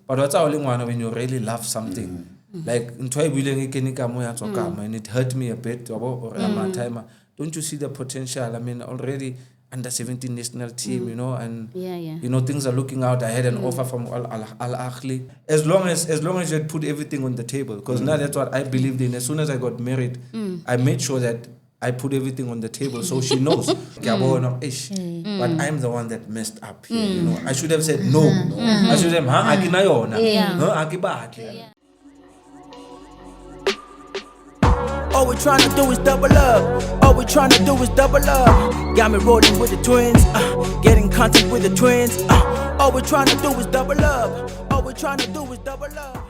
But what's our one when you really love something? Like and it hurt me a bit. Don't you see the potential? I mean, already under 17 national team, you know, and you know things are looking out. I had an offer from Al Ahly. As long as you had put everything on the table, because now that's what I believed in. As soon as I got married, I made sure that I put everything on the table so she knows. But I'm the one that messed up here. You know, I should have said no. I should have All we're trying to do is double up. All we're trying to do is double up. Got me rolling with the twins, getting content with the twins. All we're trying to do is double up. All we're trying to do is double up.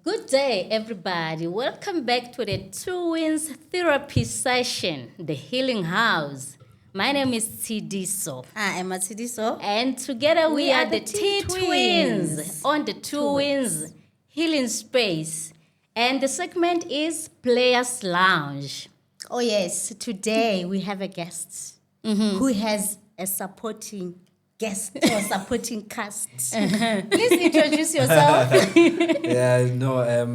Good day, everybody. Welcome back to the Twins Therapy Session, the Healing House. My name is Tsidiso. I am Tsidiso. And together we are the T-Twins on the Twins Healing Space. And the segment is Players Lounge. Oh yes, today we have a guest who has a supporting guest or supporting cast. Please introduce yourself.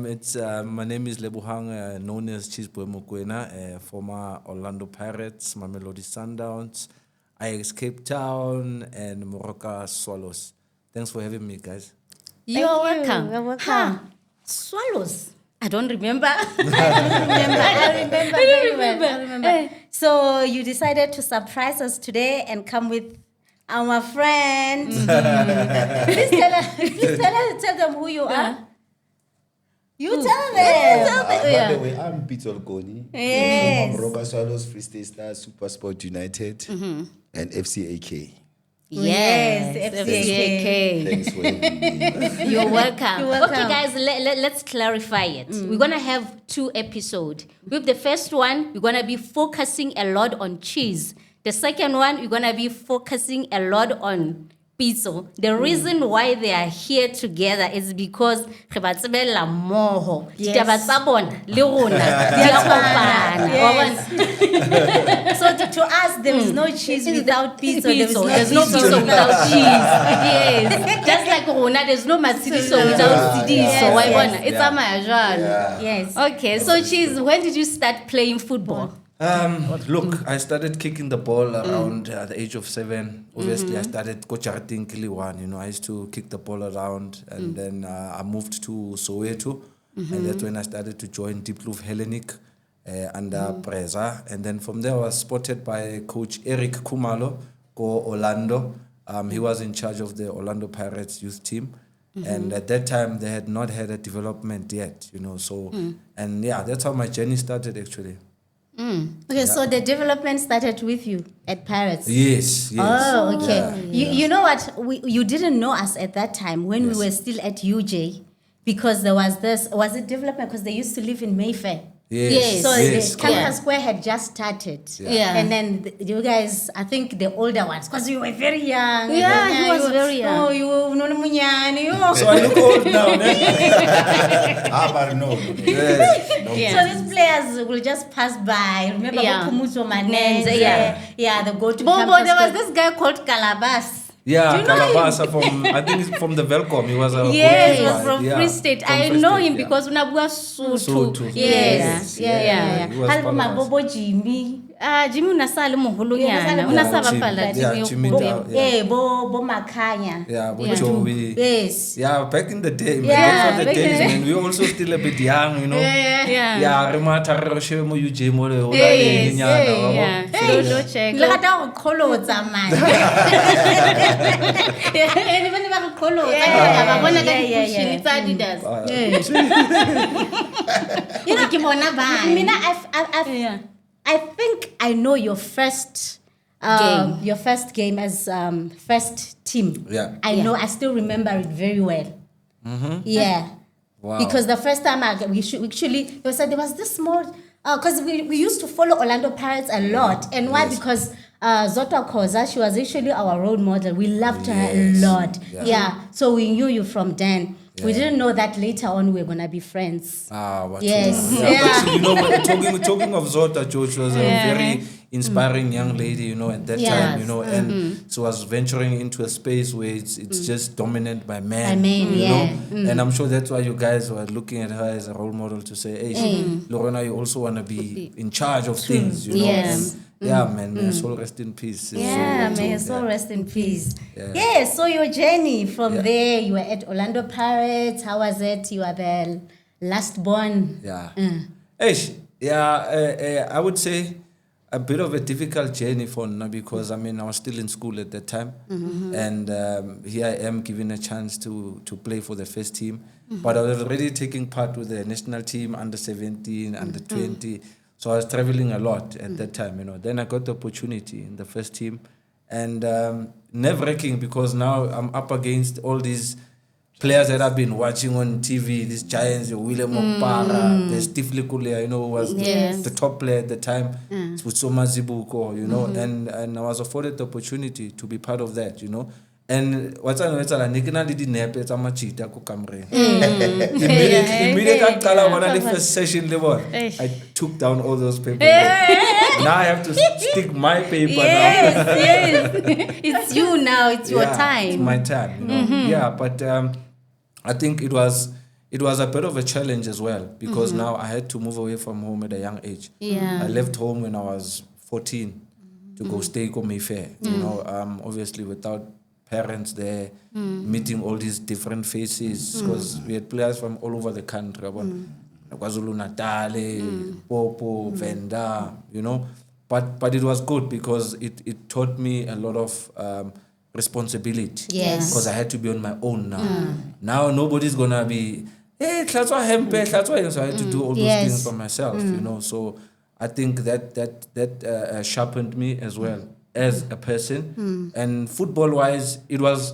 It's my name is Lebohang, known as Cheezeboy Mokoena, former Orlando Pirates, Mamelodi Sundowns, Ajax Capetown, and Morocco Swallows. Thanks for having me, guys. You're welcome. You're welcome. Swallows. I don't remember. I remember. So you decided to surprise us today and come with our friend. Please tell them who you are. You tell them. By the way, I'm Peter Olgoni. Yes. From Morocco Swallows, Free State Stars, Super Sport United, and FCAK. Yes, FCAK. Thanks for having me. You're welcome. You're welcome. Okay, guys, let's clarify it. We're going to have 2 episodes. With the first one, we're going to be focusing a lot on cheese. The second one, we're going to be focusing a lot on pizza. The reason why they are here together is because Yes. So to us, there is no cheese without pizza. There's no pizza without cheese. Yes. Just like Rona, there's no Matsidiso without Sidiso. It's a majan. Yes. Okay, so cheese, when did you start playing football? Look, I started kicking the ball around the age of 7. Obviously, I started coaching Kiliwan. You know, I used to kick the ball around, and then I moved to Soweto, and that's when I started to join Deep Blue Hellenic under Preza, and then from there I was spotted by Coach Eric Kumalo, go Orlando. He was in charge of the Orlando Pirates youth team. And at that time, they had not had a development yet, you know. So, and yeah, that's how my journey started actually. Okay, so the development started with you at Pirates. Yes. Oh, okay. Yeah. You know what? You didn't know us at that time when we were still at UJ, because there was was it development? Because they used to live in Mayfair. Yes. So yes, the Campus Square had just started. Yeah. And then you guys, I think the older ones, because you were very young. Yeah, he was very young. Oh, you were munyani. So I look old now, man. But no. Yes. So these players will just pass by. Remember, Kumuzo Manenze. Yeah, they go to Bobo, Campus there was Square. this guy called Calabas. Yeah, Calabasa from, I think it's from the Velcom. He was a Yes, he was coach, from Free State. I know him because unabua Sutu. Yes. Yeah. He was Halbo Calabas. Mabobo Jimmy. Jimmy unasali muhulunyana. Unasaba pala Jimmy. Bo Makanya. Yeah, but Joey. Yes. Yeah, back in the day, man. Yeah, Those were the back in days, the- man. We were also still a bit young, you know. Yeah. Yeah, remata re mo UJ mo le ola Yes, le nyana, yeah. wabo. Hey, do check. Le rata go kholotsa man. Anybody ba go kholotsa? Ba bona ka Yeah. di-pushini tsa Adidas. You know, ke bona ba. Mina I think I know your first Game. your first game as first team. Yeah. I know. I still remember it very well. Yeah. Wow. Because the first time there was this small, because we used to follow Orlando Pirates a lot. And why? Yes. Because Zota Koza, she was actually our role model. We loved her a lot. Yeah. So we knew you from then. We Yeah. didn't know that later on we were going to be friends. What Yes. But you know, talking of Zota, George was a very inspiring young lady, you know, at that Yes. time, you know, and she was venturing into a space where it's just dominant by men, By men, you yeah. know, and I'm sure that's why you guys were looking at her as a role model to say, hey, Lorena, you also want to be in charge of things, you know, Yeah. and yeah, man, may her soul rest in peace. Yeah, So, may his soul rest in peace. Yeah. Yeah, so your journey from Yeah. there, you were at Orlando Pirates. How was it? You are the last born. Yeah. I would say a bit of a difficult journey for Nna because I mean I was still in school at that time, and here I am given a chance to play for the first team, but I was already taking part with the national team under 17, under 20, so I was traveling a lot at that time, you know. Then I got the opportunity in the first team, and nerve-wracking because now I'm up against all these players that I've been watching on TV, these giants, William Okpara, the Steve Likulia, you know, who was the top player at the time, with Soma Zibuko, you know, and I was afforded the opportunity to be part of that, you know. And what's I know, it's a Nikina did nepe, it's a machita ko kamre. Immediately, when I first session level, I took down all those papers. Now I have to stick my paper now. Yes. It's you now. It's your Yeah, time. It's my time. You know? Yeah, but I think it was a bit of a challenge as well because now I had to move away from home at a young age. Yeah. I left home when I was 14 to go stay at Mayfair. You know, obviously without parents there, meeting all these different faces because we had players from all over the country. KwaZulu Natal, Popo, Venda, you know. But it was good because it taught me a lot of responsibility. Yes. Because I had to be on my own now. Now nobody's gonna be, hey, that's why so I had to do all those things for myself, you know. So I think that sharpened me as well as a person. And football-wise, it was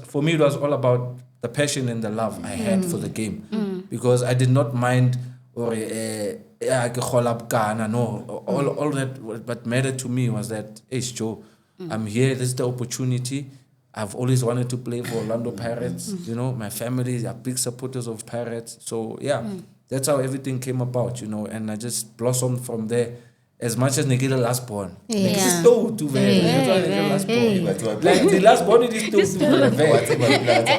all about the passion and the love I had for the game, because I did not mind or no, all that. What mattered to me was that, hey, Joe, I'm here. This is the opportunity. I've always wanted to play for Orlando Pirates. You know, my family are big supporters of Pirates. So yeah, that's how everything came about. You know, and I just blossomed from there. As much as Nikita last born, Yeah. still too very. That's why Nikita last born. Like the last born, it is still too very.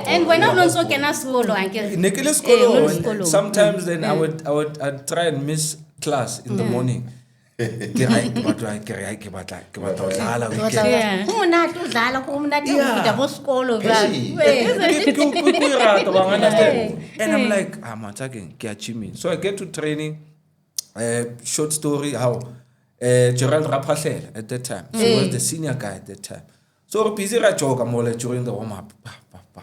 And when I'm also can school, uncle. Nicholas Kolo. Sometimes then I'd try and miss class in the morning. And I'm like, I'm attacking. So I get to training. Short story how Gerald Raphael at that time. So he was the senior guy at that time. So we're busy during the warm up.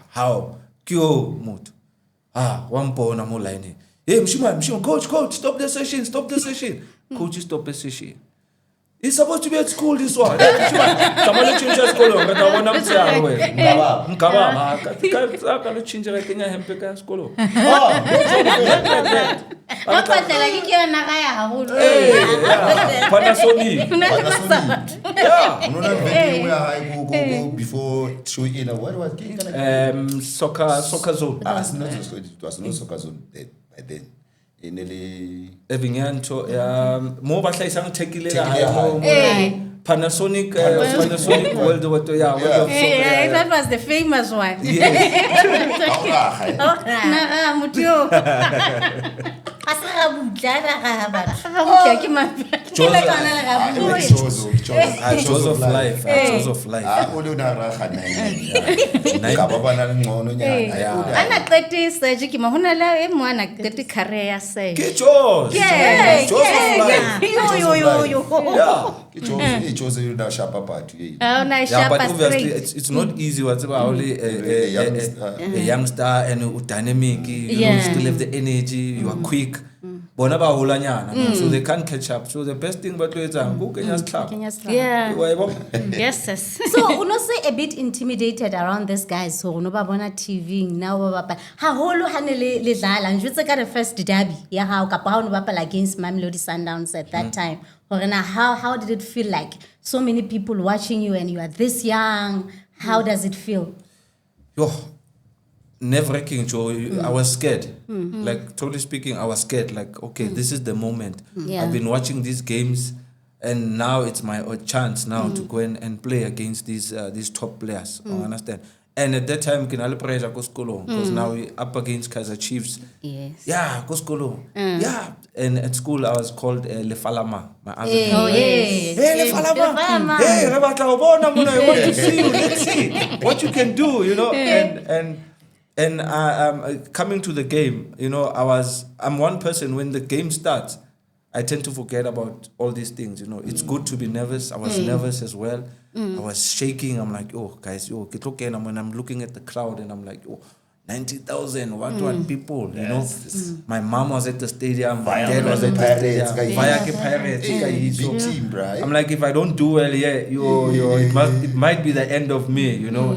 How? Kyo mood. One bone I'm line. Hey, Mshima, coach, stop the session. Coach, stop the session. He's supposed to be at school this one. Someone change school. But I want to say, Mkaba, change the Kenya Hempeka school. Panasonic. Yeah. Before showing in what was it? Soccer zone. It was not soccer zone by then. In the Evinyanto, more but like some tequila. Panasonic, World of Soccer. That was the famous one. Jaws of life. Ana surgery ki mahona la e mo ana career say. Jaws. Jaws of life. It chose you now sharp apart. Yeah, but obviously it's not easy. Whatever, only a youngster and dynamic. You still have the energy. You are quick. So they can't catch up. So the best thing about it is go Kenya's club. Yeah. Yes. So, uno say a bit intimidated around this guy. So, uno ba bona TV now ba ha holo hanele le dlala. Njutse ka the first derby. Ya ha ka pa uno ba against Mamelodi Sundowns at that time. Or na how did it feel like? So many people watching you and you are this young. How does it feel? Yo, nerve-wracking, Joe. I was scared. Like, totally speaking, I was scared. Like, okay, this is the moment. Yeah. I've been watching these games. And now it's my chance now to go and play against these top players. You understand? And at that time, can I pressure because now we up against Kaizer Chiefs. Yes. Yeah, Koskolo. Yeah. And at school, I was called Lefalama. My other name. Oh, yes. Hey, Lefalama. Hey, Rebata Obona, Muna, I want to see you. Let's see what you can do, you know. And coming to the game, you know, I'm one person when the game starts, I tend to forget about all these things, you know. It's good to be nervous. I was nervous as well. I was shaking. I'm like, oh, guys, and when I'm looking at the crowd and I'm like, oh, 90,000, what people, you know. My mom was at the stadium, my dad was at the stadium. Pirates. Big team, right? I'm like, if I don't do well, it might be the end of me, you know.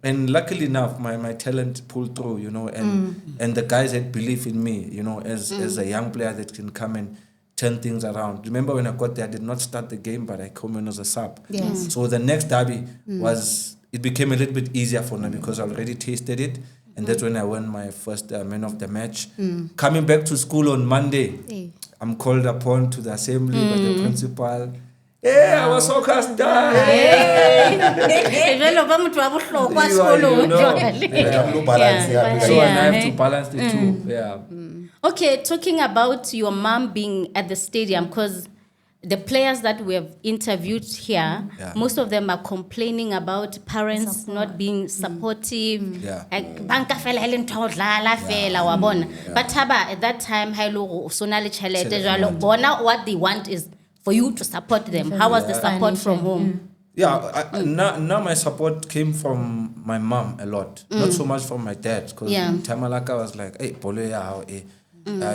And luckily enough, my talent pulled through, you know, and the guys had belief in me, you know, as a young player that can come and turn things around. Remember when I got there, I did not start the game, but I came in as a sub. Yes. So the next derby it became a little bit easier for me because I already tasted it. And that's when I won my first man of the match. Coming back to school on Monday, I'm called upon to the assembly by the principal. Yeah, I was so cast down. So I have to balance the two. Yeah. Okay, talking about your mom being at the stadium, because the players that we have interviewed here, most of them are complaining about parents not being supportive. Like, banka fela helen todla fela wa bona. But Taba, at that time, what they want is for you to support them. How was the support from home? Yeah, now my support came from my mom a lot. Not so much from my dad. Because Tamalaka was like, hey,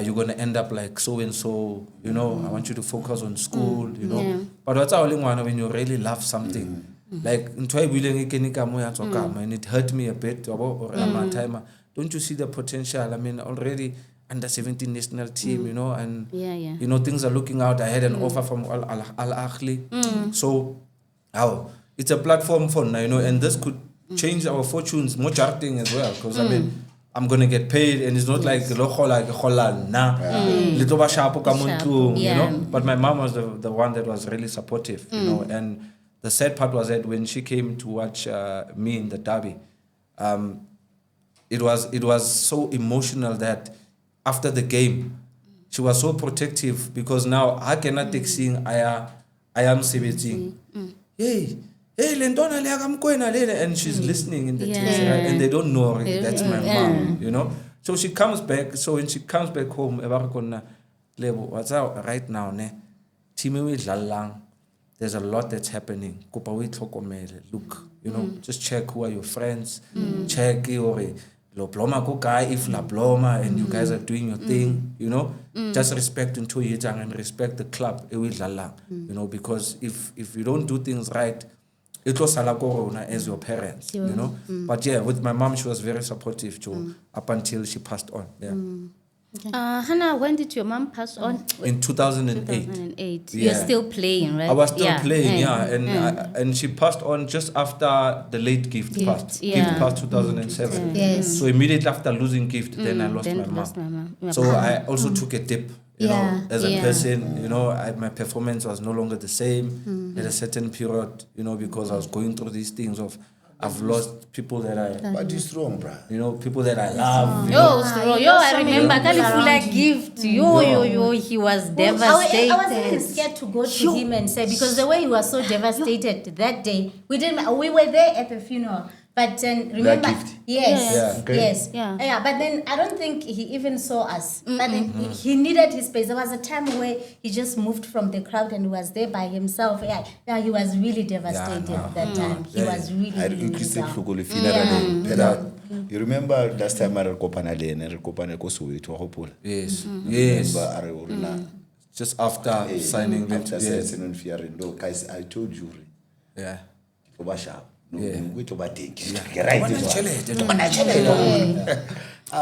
you're going to end up like so-and-so, you know, I want you to focus on school, you know. But what's our only one when you really love something? Like, and it hurt me a bit. Don't you see the potential? I mean, already under 17 national team, you know, and, you know, things are looking out. I had an offer from Al-Ahli. So, it's a platform for now, you know, and this could change our fortunes, more charting as well, because, I mean, I'm going to get paid, and it's not like you know. But my mom was the one that was really supportive, you know. And the sad part was that when she came to watch me in the derby, it was so emotional that after the game, she was so protective because now I cannot take seeing I am 17. Hey, Lendona and she's listening in the text, right? And they don't know that's my mom, you know. So she comes back. So when she comes back home, what's out right now, ne? There's a lot that's happening. Look, you know, just check who are your friends. Check if La Bloma and you guys are doing your thing, you know. Just respect into and respect the club, you know, because if you don't do things right, it was Salagorona as your parents, you know. But yeah, with my mom, she was very supportive too, up until she passed on. Yeah. Hannah, when did your mom pass on? In 2008. 2008. You're still playing, right? I was still playing, and she passed on just after the late Gift passed. Gift passed 2007. Yes. So immediately after losing Gift, then I lost my mom. So I also took a dip. You know, as a person, you know, my performance was no longer the same at a certain period, you know, because I was going through these things of I've lost people that I... But you're strong, bro. You know, people that I love. Strong. I remember Kalifula Gift. He was devastated. I was even scared to go to him and say, because the way he was so devastated that day, we were there at the funeral. But then remember, yes. But then I don't think he even saw us. But then he needed his space. There was a time where he just moved from the crowd and was there by himself. He was really devastated that time. He was really down. You remember last time I recopana Yes. Just after signing the no, guys, I told you. Yeah.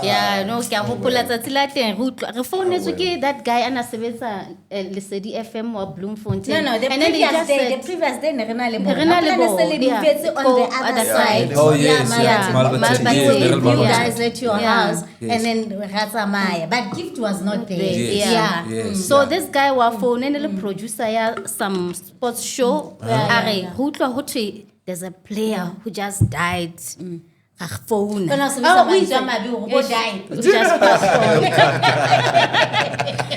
Yeah, no, ke a hopola tsatsi la teng re utlwa re founetswe ke that guy ana sebetsa Lesedi FM wa Bloemfontein. No, the And then he previous just day, said- the previous day, Nerina Lebohang. Nerina Apana Lebohang, Nesele yeah. Mufetse on the other side. Oh, yes, yeah, Malbateng. Malbateng. Yes, You Malbateng. guys at your Yeah. house, Yes. and then Ratsamaya. But Gift was not there. Yes. Yeah. Yes. So this guy wa phone and the producer ya some sports show. Are ho utlwa ho thwe there's a player who just died. A phone. Kana sebetsa Oh, we mantswe a mabe hore bo die. who just passed on.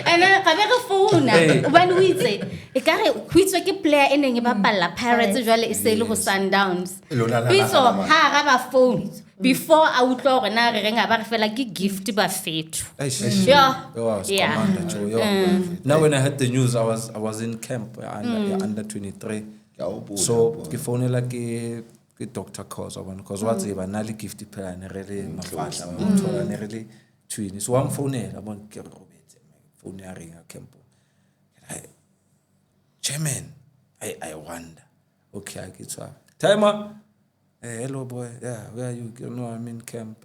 And then ka be re founa Hey. obane o itse e kare ho itswe ke player e neng e bapalla Pirates jwale e se le ho Sundowns. Lona la Pitso nagana man. ha ra ba phone before a utlwa hore na re renga ba re fela ke gift ba fethu. Yeah. Yeah. Now when I heard the news, I was in camp under 23. So ke founela ke Dr. Cause because what's even nali gift player ne really mafahla mthola ne really twin. So I'm phoneela bona ke robetse phone ya ringa camp. Chairman, I wonder. Okay, I get so. Timer. Hello boy. Yeah, where are you? You know I'm in camp.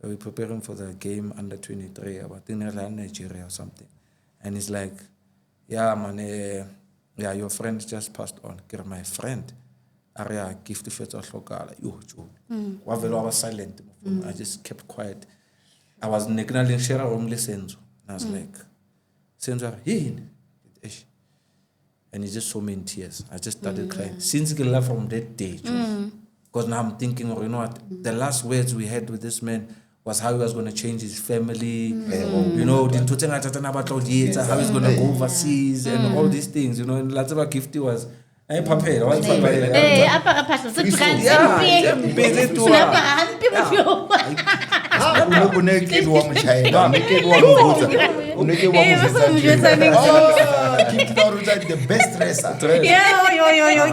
We're preparing for the game under 23 about in Nigeria or something. And he's like, yeah, man, yeah, your friend just passed on. Get my friend. Area gift to fetch local. I was silent. I just kept quiet. I was neglecting share only senso. I was like, senso, hey, and he just saw me in tears. I just started crying. Since he left from that day, because now I'm thinking, you know what, the last words we had with this man was how he was going to change his family, you know, how he's going to go overseas and all these things, you know, and lots of our gift was, hey, Papa, what's up? Eh, apara phahlo se trans. Yeah, busy to Apara hampe bofio. O ne ke wa motšhaena, o ne ke wa mobotsa, o ne ke wa mobotsa. Ke tla ruta the best dresser. Yo,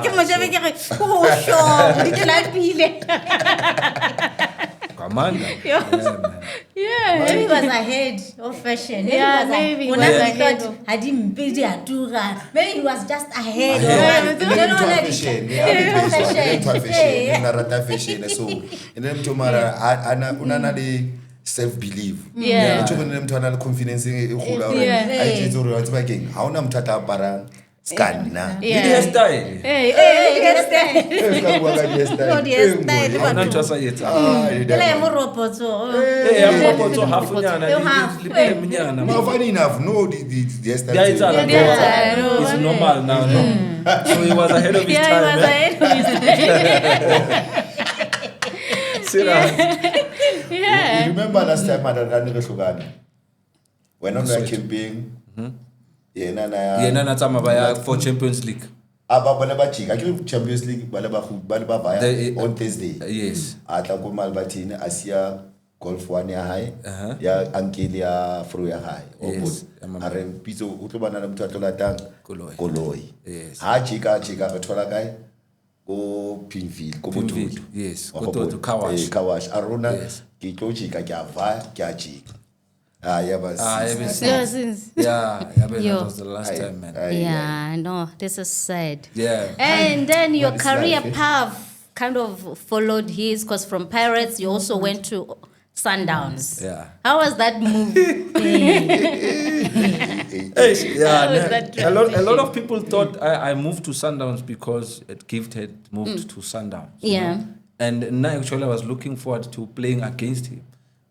ke mo jebe ke re ho sho, di tlapile. Commander. Yeah. Maybe he was ahead of fashion. Yeah, maybe he was ahead of- Maybe he was just ahead. Fashion. So, and then tomorrow, una le self-belief. Yeah. Motho o ne motho a na le confidence e kgolo hore Yeah. a itse hore wa tseba keng ha ona motho a tla aparang ska nna. Did he hairstyle? Ka bua ka hairstyle. No, the hairstyle, Eh, How not just a yet? Eh, I'm about to half half. ma funny enough, no, the hairstyle. Yeah, it's Yeah. it's normal now. No? So he was ahead of his Yeah, he was time. ahead of his You remember last time I done re hlokana? When on the camping, yena na Yeah, na tsama ba ya for Champions League. aba bana ba chika ke Champions League bana ba baya The- on Thursday. Yes. Atla ko Malbatini asia golf one ya hae ya uncle ya fro ya hae. Yes, Are pitso o tlo bana le motho a tlo latang koloi. Yes. Ha chika re thola kae go Pinville go Pinville, Botodi. yes. Wa Go to kgopolo? car wash. Car wash. Arona Yes. ke tlo chika ke a va ke a chika. Yeah, but Yeah, that was the last time, man. Yeah, no, this is sad. Yeah. And then your What is career life, eh? path kind of followed his, because from Pirates you also went to Sundowns. Yeah. How was that move? Yeah, was that a lot of people thought I moved to Sundowns because Gift had moved to Sundowns. you Yeah. know. And now actually I was looking forward to playing against him.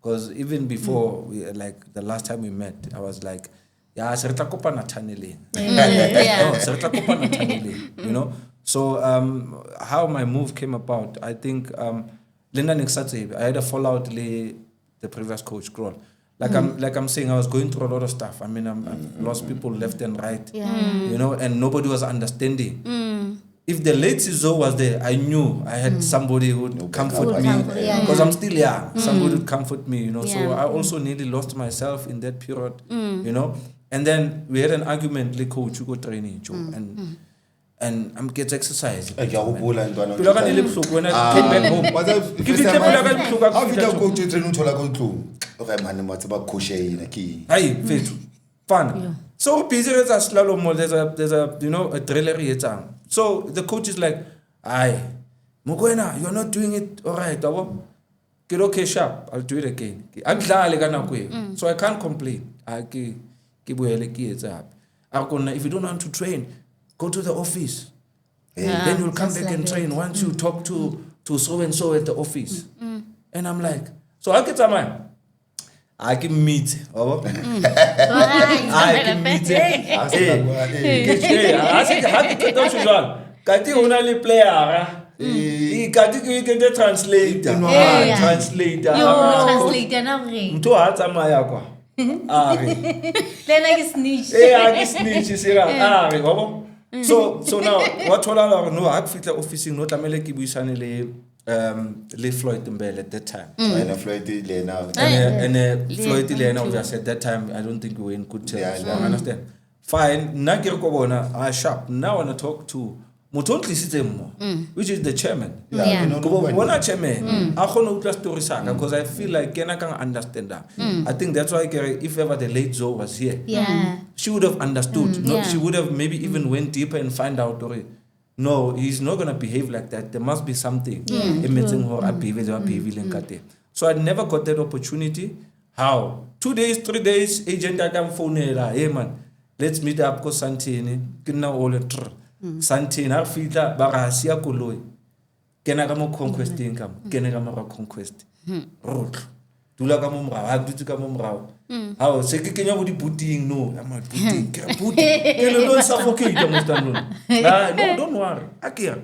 Because even before, like the last time we met, I was like, yeah, se re tla kopana tunneleng. Yeah. No, se re tla kopana tunneleng, you know. So how my move came about, I think, Linda Nixatse, I had a fallout with the previous coach, Kroll. Like I'm saying, I was going through a lot of stuff. I mean, I've lost people left and right, you know, and nobody was understanding. If the late Sizo was there, I knew I had somebody who would comfort me because I'm still young. Somebody would comfort me, you know. So Yeah. I also nearly lost myself in that period, you know. And then we had an argument, like coach, you go training, Joe, and I'm get exercise. Ke a gopola ntwana. Pelo ka ne le bohloko when I came back home. Ke fihle pelo ka le bohloko ka Ha fihla fita Joe. ko tsetseng o thola ko ntlong. Okay man, mo tseba coach ena ke. Hey, Fetu, fun. So busy with a slalom mall, there's a you know a drillery etsang. So the coach is like, "Aye, Mokoena, you're not doing it all right, abo." Get okay sharp, I'll do it again. So I can't complain. If you don't want to train, go to the office. Then you'll come back and train once you talk to so and so at the office. And I'm like, so I get a I can meet. I can meet. I said, how do you Kati only player. Kati you can translate. Translator. Translator na re. Mtu hata maya kwa. Lena is snitch. I snitch sira. So now what tola no akufika office no tlamele ke buisane le Floyd Mbele at that time. And Floyd le now. And Floyd le now at that time I don't think we were in good terms. You understand? Fine. Na ke go bona sharp. Now I want to talk to Motontli System, which is the chairman. When I chairman, I can't know story because I feel like I can understand that. I think that's why if ever the late Zoe was here, she would have understood. She would have maybe even went deeper and find out. No, he's not gonna behave like that. There must be something. So I never got that opportunity. How? 2 days, 3 days, agent I can phone her. Hey man, let's meet up because Santini. Kina all a Santini, I feel that Barasia Koloi. Kena kamo conquest income. Kena kamo conquest. Road. Tula kamo mrao. How do you kamo mrao? How? Seki Kenya wodi pudding no. I'm not pudding. Pudding. Kena don't suffocate. No, don't worry. Akia.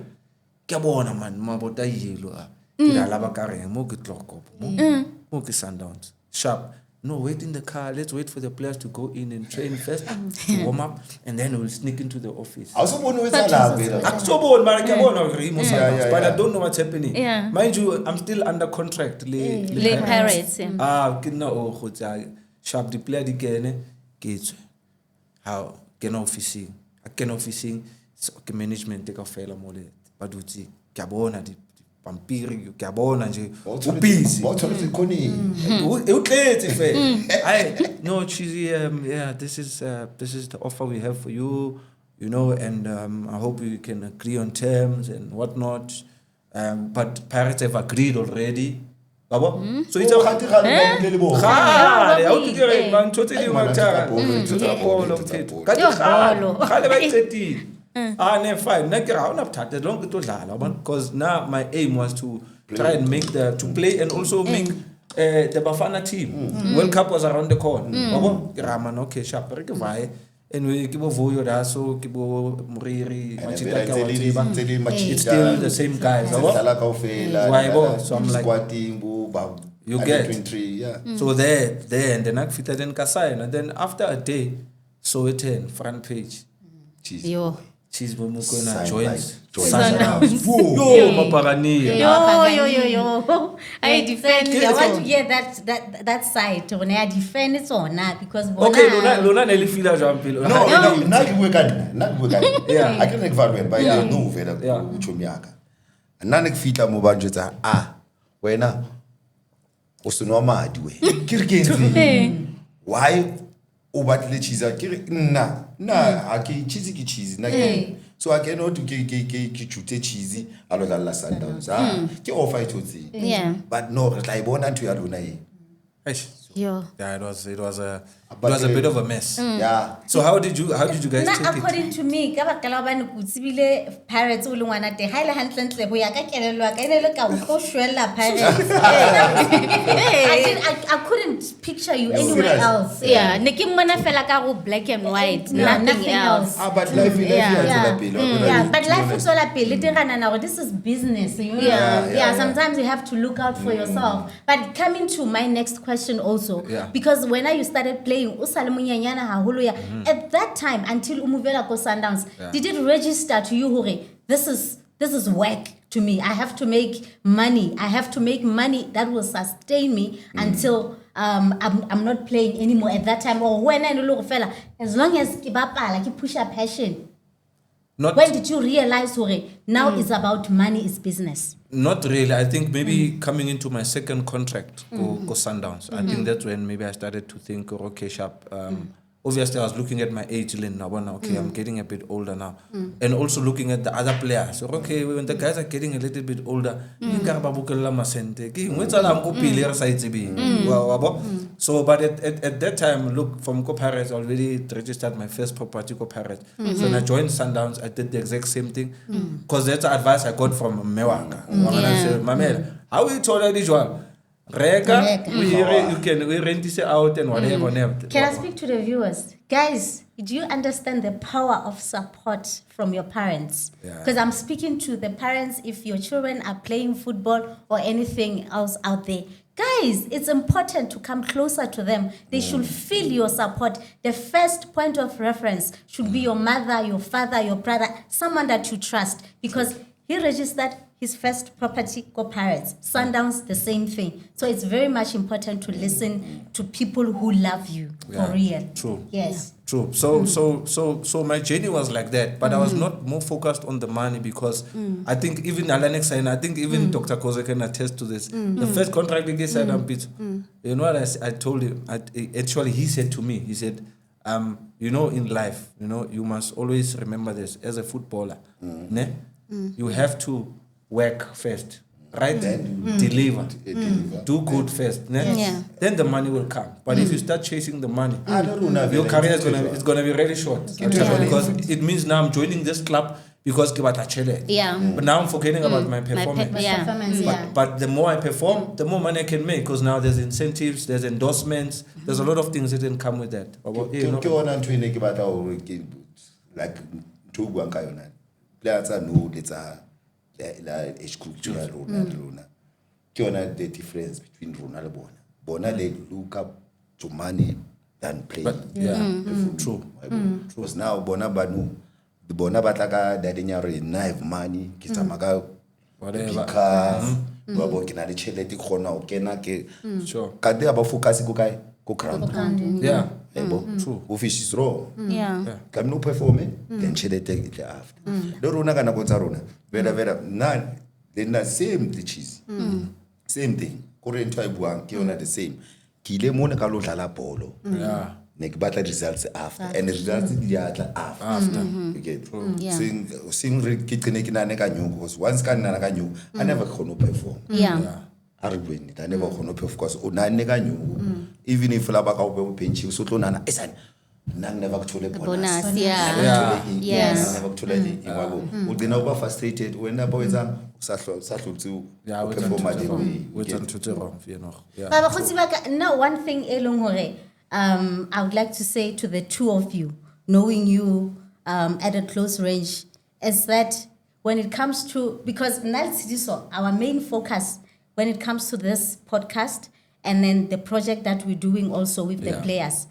Kabona man. Mabota yelo. Kira laba kare. Mo ke tloko. Mo ke Sundowns. Sharp. No, wait in the car. Let's wait for the players to go in and train first, to warm up, and then we'll sneak into the office. But I don't know what's happening. Mind you, I'm still under contract. Le Pirates. Sharp the player again. How can officing? I can officing. Management take a fail mole. Baduti. Kabona di. Pampiri, Gabon, and you busy. No, Cheesy, this is the offer we have for you, and I hope we can agree on terms and whatnot. But Pirates have agreed already. So it's fine. Because now my aim was to try and make to play and also make the Bafana team. World Cup was around the corner. Okay, sharp. And we keep Voyo Daso, Kibo Muriri, it's still the same guys. So I'm like, you get. So there, and then I fitted in Kasai, and then after a day, so it in front page. Cheezeboy Mokoena joins Sundowns. Yo, maparani. Yo. I defend. I want to hear that side. When I defend it or not, because okay, Lona Nelly fila jampil. No, not yeah. I can make value by no vela uchomiaka. Nanek fita mobajeta wena osuno madiwe. Kirkenzi. Why obatle cheese aki cheese na so I cannot kichute cheesy alo la Sundowns ke offer it but no like bona to yalona Yeah, it was a bit of a mess. Yeah. So how did you guys take it? According to me, ka bakala ba ne kutsibile Pirates o le ngwana te haile hantle go ya ka kelelwa ka ene le ka go shwella Pirates. I couldn't picture you anywhere else. Yeah, ne ke mmona fela ka go black and white, nothing else. But life but life is all appeal. This is business, you know. Yeah, sometimes you have to look out for yourself. But coming to my next question also, because when you started playing at that time until umuvela ko Sundowns, did it register to you, Hore, this is work to me, I have to make money that will sustain me until I'm not playing anymore at that time, or when I look fella, as long as I push a passion? When did you realize, Hore, now it's about money, it's business? Not really. I think maybe coming into my second contract, go Sundowns. I think that's when maybe I started to think, okay, sharp. obviously I was looking at my age now, okay, I'm getting a bit older now. And also looking at the other players. So, okay, when the guys are getting a little bit older, so, but at that time, look, from Pirates, I already registered my first property Pirates. So when I joined Sundowns, I did the exact same thing. Because that's the advice I got from Mewanga. Mamela, how we told her this one? Reka, we rent this out and whatever. Can I speak to the viewers? Guys, do you understand the power of support from your parents? Because I'm speaking to the parents, if your children are playing football or anything else out there. Guys, it's important to come closer to them. They should feel your support. The first point of reference should be your mother, your father, your brother, someone that you trust. Because he registered his first property, Pirates. Sundowns, the same thing. So it's very much important to listen to people who love you for real. True. Yes. True. So my journey was like that, but I was not more focused on the money because I think even Alanex and I think even Dr. Koze can attest to this. The first contract he said, you know what I told him? Actually, he said to me, he said, you know, in life, you know, you must always remember this as a footballer. You have to work first, right? Deliver. Do good first. Then the money will come. But if you start chasing the money, your career is gonna be really short. Because it means now I'm joining this club because but now I'm forgetting about my performance. But the more I perform, the more money I can make because now there's incentives, there's endorsements, there's a lot of things that can come with that. Like players are no, it's a age group the difference between Ronaldo and Bona. They look up to money than play. True. Because now Bona Banu, the Bona Bataka, Dadinya, knife money, Kitamaga, whatever. Cars, Babokina, the Cheleti Kona, Kenake. Sure. Kade about focus go crown. Yeah. True. Fish is raw. Come no performing, then she take it after. The Rona gonna go to Rona. Vera, none. Then the same the cheese. Same thing. Current type one, Kiona the same. Kile Mona Kalotala Polo. Yeah. Nek battle results after. And the results the other after. You get sing Kitkinekina Nekanyu, because once can Nakanyu, I never could perform. I never hope, of course. Even if Labaka will pinch you, so Nana is an never actually bonus. Yes. Never actually. Would be never frustrated when the boys are settled to perform at the way. Now, one thing, I would like to say to the two of you, knowing you at a close range, is that when it comes to, because our main focus when it comes to this podcast and then the project that we're doing also with the players,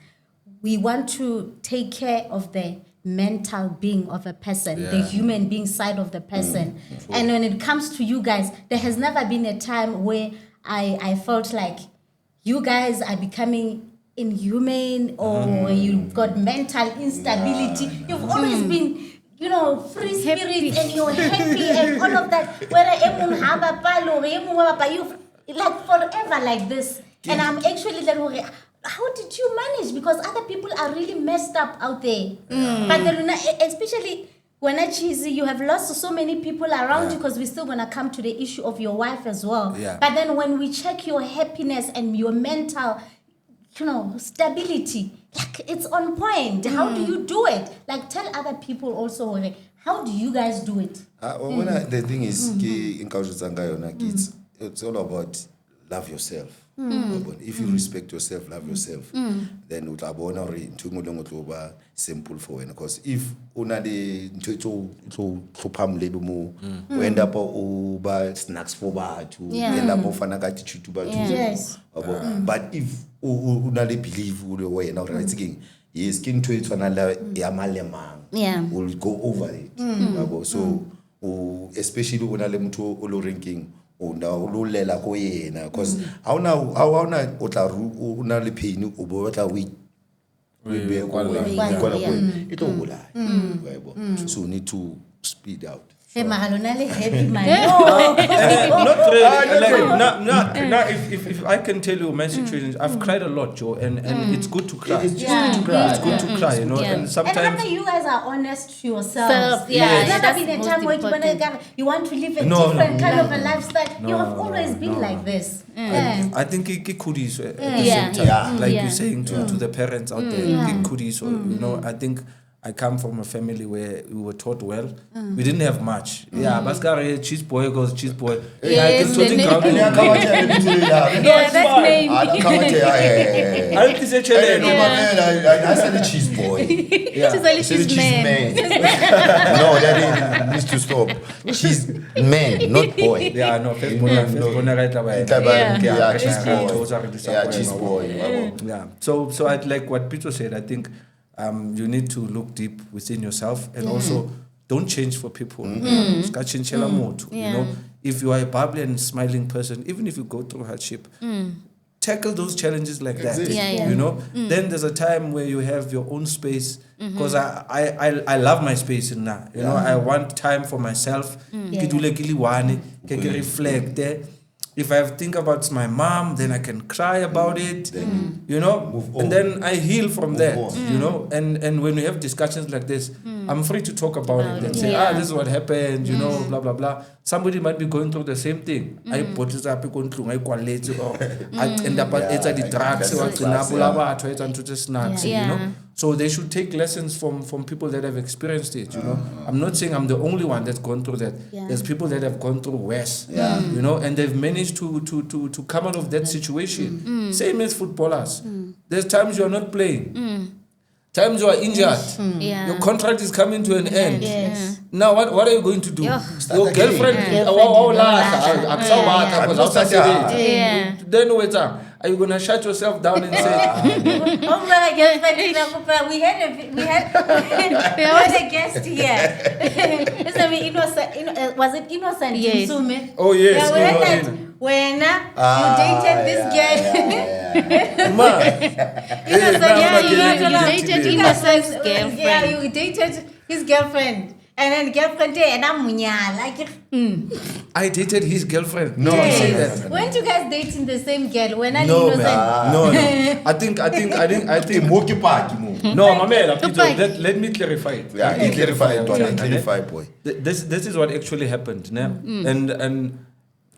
we want to take care of the mental being of a person, the human being side of the person. And when it comes to you guys, there has never been a time where I felt like you guys are becoming inhumane or you've got mental instability. You've always been, you know, free spirit and you're happy and all of that. You like forever like this. And I'm actually like, how did you manage? Because other people are really messed up out there. But especially when at Cheesy, you have lost so many people around you because we're still going to come to the issue of your wife as well. But then when we check your happiness and your mental, you know, stability, like it's on point. How do you do it? Like tell other people also, like, how do you guys do it? The thing is, it's all about love yourself. If you respect yourself, love yourself, then utabona into simple for you. Because if una de we end up over snacks for to end up fanagati chutuba. Yes. But if una de believe way now right again, yes, skin to it another will go over it. So especially when I to ranking. Ulela ko yena because hauna otla una le pain o bo tla we be ko itlo bula so need to speed out. Hey, Mahalonale, happy man. Not really. If I can tell you my situation, I've cried a lot, Joe, and it's good to cry. It's just good to cry. It's good to cry, you know. Yeah. And And sometimes after you guys are honest to yourselves. Yeah, It's never that's been a most time where important. you want to live a No, different no, kind no, of a lifestyle. You have always been like this. Yeah. I think it could is at the Yeah. same time, Yeah. like Yeah. you're saying to the parents out there, it could is. You know, I think I come from a family where we were taught well. We didn't have much. Yeah, Baskari, cheese boy goes cheese boy. Yes, the name. And yeah, come on, tell me to it now. Yeah, that's name. Come on, tell you. I think it's a I said the cheese boy. She's only I said the she's cheese man. man. No, that needs to stop. Cheese man, not boy. Yeah, no, first born right away. Yeah, cheese Yeah. boy. Yeah, cheese boy. Yeah. So I'd like what Peter said. I think you need to look deep within yourself and also don't change for people. Ska chinchela motu, you know. If you are a bubbly and smiling person, even if you go through hardship, tackle those challenges like that. Yeah. You know. Then there's a time where you have your own space. Because I love my space in now. You know, I want time for myself. Ke dule ke le one, ke reflect there. If I think about my mom, then I can cry about it, you know, Move on. and then I heal from Move that, on. you know. And when we have discussions like this, I'm free to talk about it and say, Yeah. this is what happened, you know, blah blah blah. Somebody might be going through the same thing. I bought it up, I end up at the drugs, you know. So they should take lessons from people that have experienced it, you know. I'm not saying I'm the only one that's gone through that. There's people that have gone through worse, you know, and they've managed to come out of that situation. Same as footballers. There's times you are not playing. Times you are injured. Yeah. Your contract is coming to an end. Yes. Now what are you going to do? Start Your again. girlfriend, Yeah. then wait up. Are you gonna shut yourself down and say, Oh my God, we had a guest here. It's a bit innocent. Was it innocent? Yes. Sume? oh yes, Yeah, we had that Innocent. when you dated this girl. Ma, You dated Innocent's girlfriend. Yeah, you dated his girlfriend. And then girlfriend, and I'm like, I dated his girlfriend. No, Did you say no, that? no, no. weren't you guys dating the same girl? When I No, innocent. man. No. I think. Moki party move. No, Mamela, Peter, let me clarify it. Yeah, Let me clarify it, it. clarify, boy. This is what actually happened, ne? And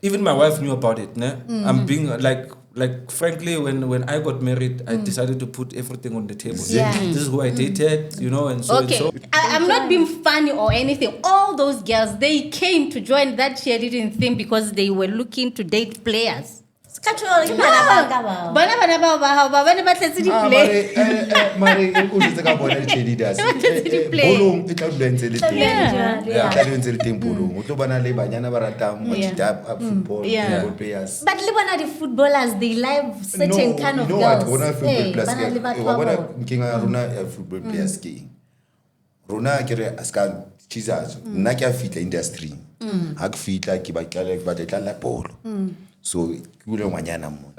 even my wife knew about it, ne? I'm being like frankly, when I got married, I decided to put everything on the table. Yeah. This is who I dated, you know, and so Okay, and so. I'm not being funny or anything. All those girls, they came to join that cheerleading thing because they were looking to date players. Bana bao ba hao ba bana ba tletse di-play. Mare inkundla tse ka bona di-cheerleaders. Bolong e tla dula ntse le teng. Yeah. E tla dula ntse le teng bolong. O tlo bana le banyana ba ratang football, Yeah. football players. But Lebanon, the footballers, they like certain kind of you know girls. what? Rona football players bana le batho wa ba bona bona. nkinga ya rona ya football players ke eng? Rona ke re aska chizazo. Nna ke a fitla industry. Ha ke fitla ke ba tla la bolo. So ke bule ngwanyana mo.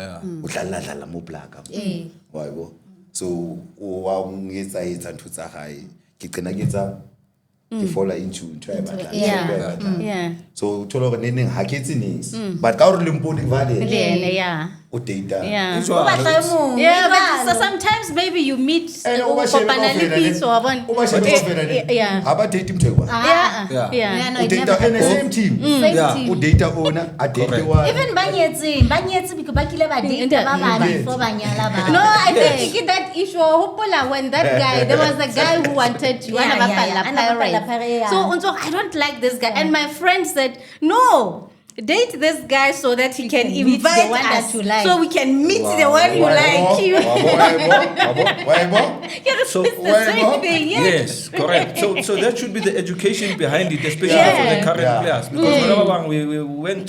O tla la mo plaka. Wa bo. So o wa ngetsa ntho tsa gae. Ke qena ke tsa ke fall into e batla. Yeah. So thola gore neng ha ke tseneng. But ka gore le mpone vale. Yeah. O data. Yeah. It's all right. Yeah, but so sometimes maybe you meet Yeah. How about dating too? Yeah. Yeah, no, O it data never in the same happened. team. Same Yeah. team. O data owner, a data one. Even banyetsi because bakile ba date ba bana Yes. before banyala ba. No, I think that issue hopefully when that guy, there was a guy who wanted to Yeah, Pirates. So I don't like this guy. And my friend said, no, date this guy so that he can meet the invite one that us. you like. So we can meet the one you like. So It's the same thing, yeah. yes, correct. So that should be the education behind it, especially Yeah. for the current Yeah. players. Because we went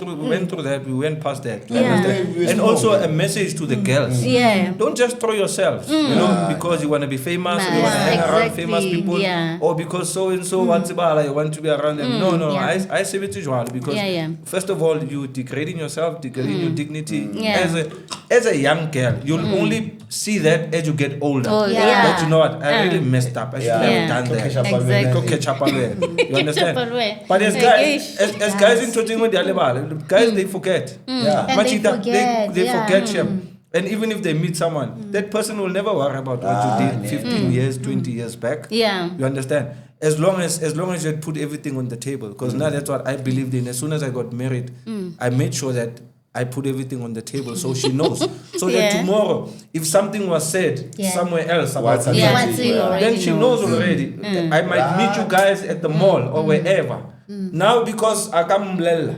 through that, we went past that. You Yeah. understand? We And know. also a message to the girls. Yeah. Don't just throw yourselves, you know, because you want to be famous, or you want to hang around Exactly, famous people, yeah. or because so and so wants about you want to be around them. No, yeah. I say it usual because Yeah. first of all, you degrading yourself, degrading your dignity Yeah. as a as a young girl, you'll only see that as you get older. Oh, yeah. But you know what? I really messed up. I should have done that. Exactly. Go catch up on that. You understand? Chapalwe. But as guys in Totingo Dialebal, guys they forget. Yeah. And they Machita, forget, they yeah. forget him. And even if they meet someone, that person will never worry about what you did 15 years, 20 years back. Yeah. You understand? As long as you had put everything on the table, because now that's what I believed in. As soon as I got married, I made sure that I put everything on the table so she knows. So that tomorrow, if something was said somewhere else about something, What's in already then she knows already. I might meet you guys at the mall or wherever. Now because I come mlela.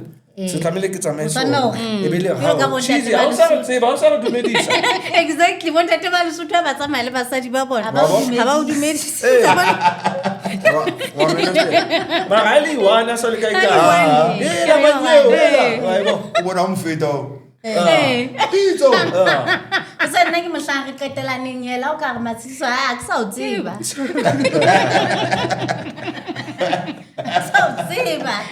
So tlamehile ke tsamaye so. know. Ebile You ka how bontate cheesy. ba How sa tseba, how sa dumedisa. Exactly. Bontate ba Lesotho ba tsamaya le basadi ba bona. Ba bo? Ha ba o dumedisa. Marali wana so le kai ka. one. Eh la banyeo. Hayibo. O bona umfeto. Eh. Pitso. O sa nna ke mohlang re qetelaneng hela o ka re matsiso a ke sa o tseba. Sa o tseba.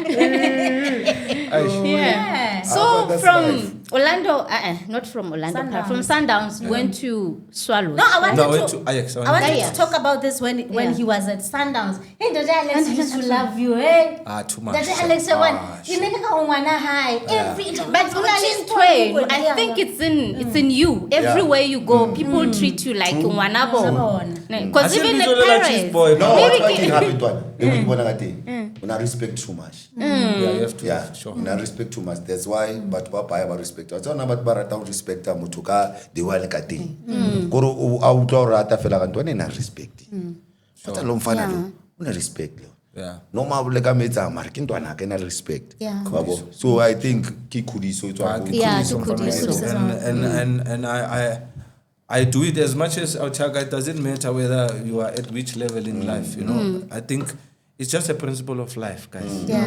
Yeah. So that's from Orlando, not from Orlando, Sundowns. from Sundowns, went to Swallows. No, I wanted No, I to. went to Ajax. I wanted Ajax. to talk about this when Yeah. he was at Sundowns. Hey, Dada Alex used to love you, hey. Too much. Dada Alex, one. Much. You never go on high. Every But I think it's in you. Everywhere you go, people treat you like Wanabo. Because I even said, the "Bizo lela parents. cheeseboy, No, maybe what can happen to one? You bona ka teng. Una respect too much. Yeah, you have to. Yeah, Sure. una respect too much. That's why but ba ba respect. Wa tsona bat ba rata go respecta motho ka the one ka teng. Koro o a utlwa o rata fela ka ntwana ena respect. Tsa lo mfana lo. Una respect lo. Yeah. No ma bole ka metsa mara ke ntwana ka ena respect. Yeah. Babo. So I think ke khudiso tswa go. Yeah, Some to family. Kudiso. And I do it as much as Autaka. It doesn't matter whether you are at which level in life, you know. I think it's just a principle of life, guys. Yeah.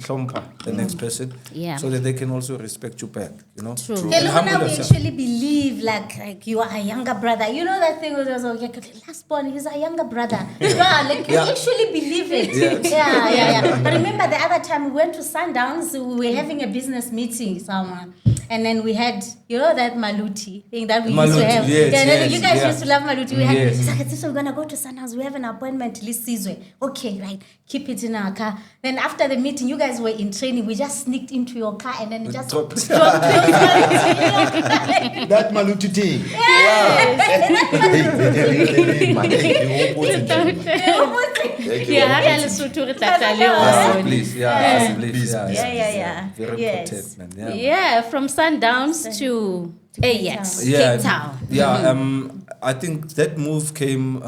Hlompa the next person, Yeah. so that they can also respect you back, you know. True. And Hello, humble now we yourself. actually believe like you are a younger brother. You know that thing was okay, last born, he's a younger brother. Yeah, like you actually believe it. Yes. Yeah. I remember the other time we went to Sundowns, we were having a business meeting somewhere. And then we had, you know, that Maluti thing that we used to Maluti, have. yes, yeah, yes, you guys yeah. used to love Maluti. We had, Yes. it's like, we're going to go to Sundowns. We have an appointment, Lee Sizwe. Okay, right. Keep it in our car. Then after the meeting, you guys were in training. We just sneaked into your car and then we just Dropped. dropped it. That maluti thing. Yeah, how can Lesotho re tla tla le Ah, ona? please, yeah, please, Please, yeah, please. Yeah. Very Yes. important, man. Yeah. Yeah, from Sundowns to Ajax, Yeah, Cape Town. yeah. I think that move came.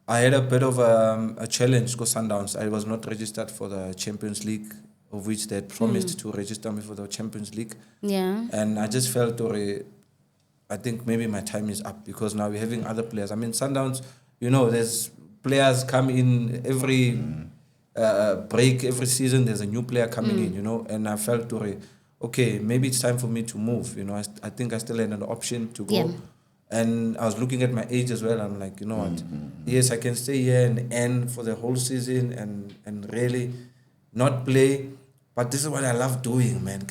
I had a bit of a challenge because Sundowns. I was not registered for the Champions League, of which they had promised to register me for the Champions League, Yeah. and I just felt, I think maybe my time is up because now we're having other players. I mean, Sundowns. You know, there's players come in every break, every season. There's a new player coming in. You know, and I felt, okay, maybe it's time for me to move. You know, I think I still had an option to go. Yeah. And I was looking at my age as well. I'm like, you know what? Yes, I can stay here and end for the whole season and really not play. But this is what I love doing, man.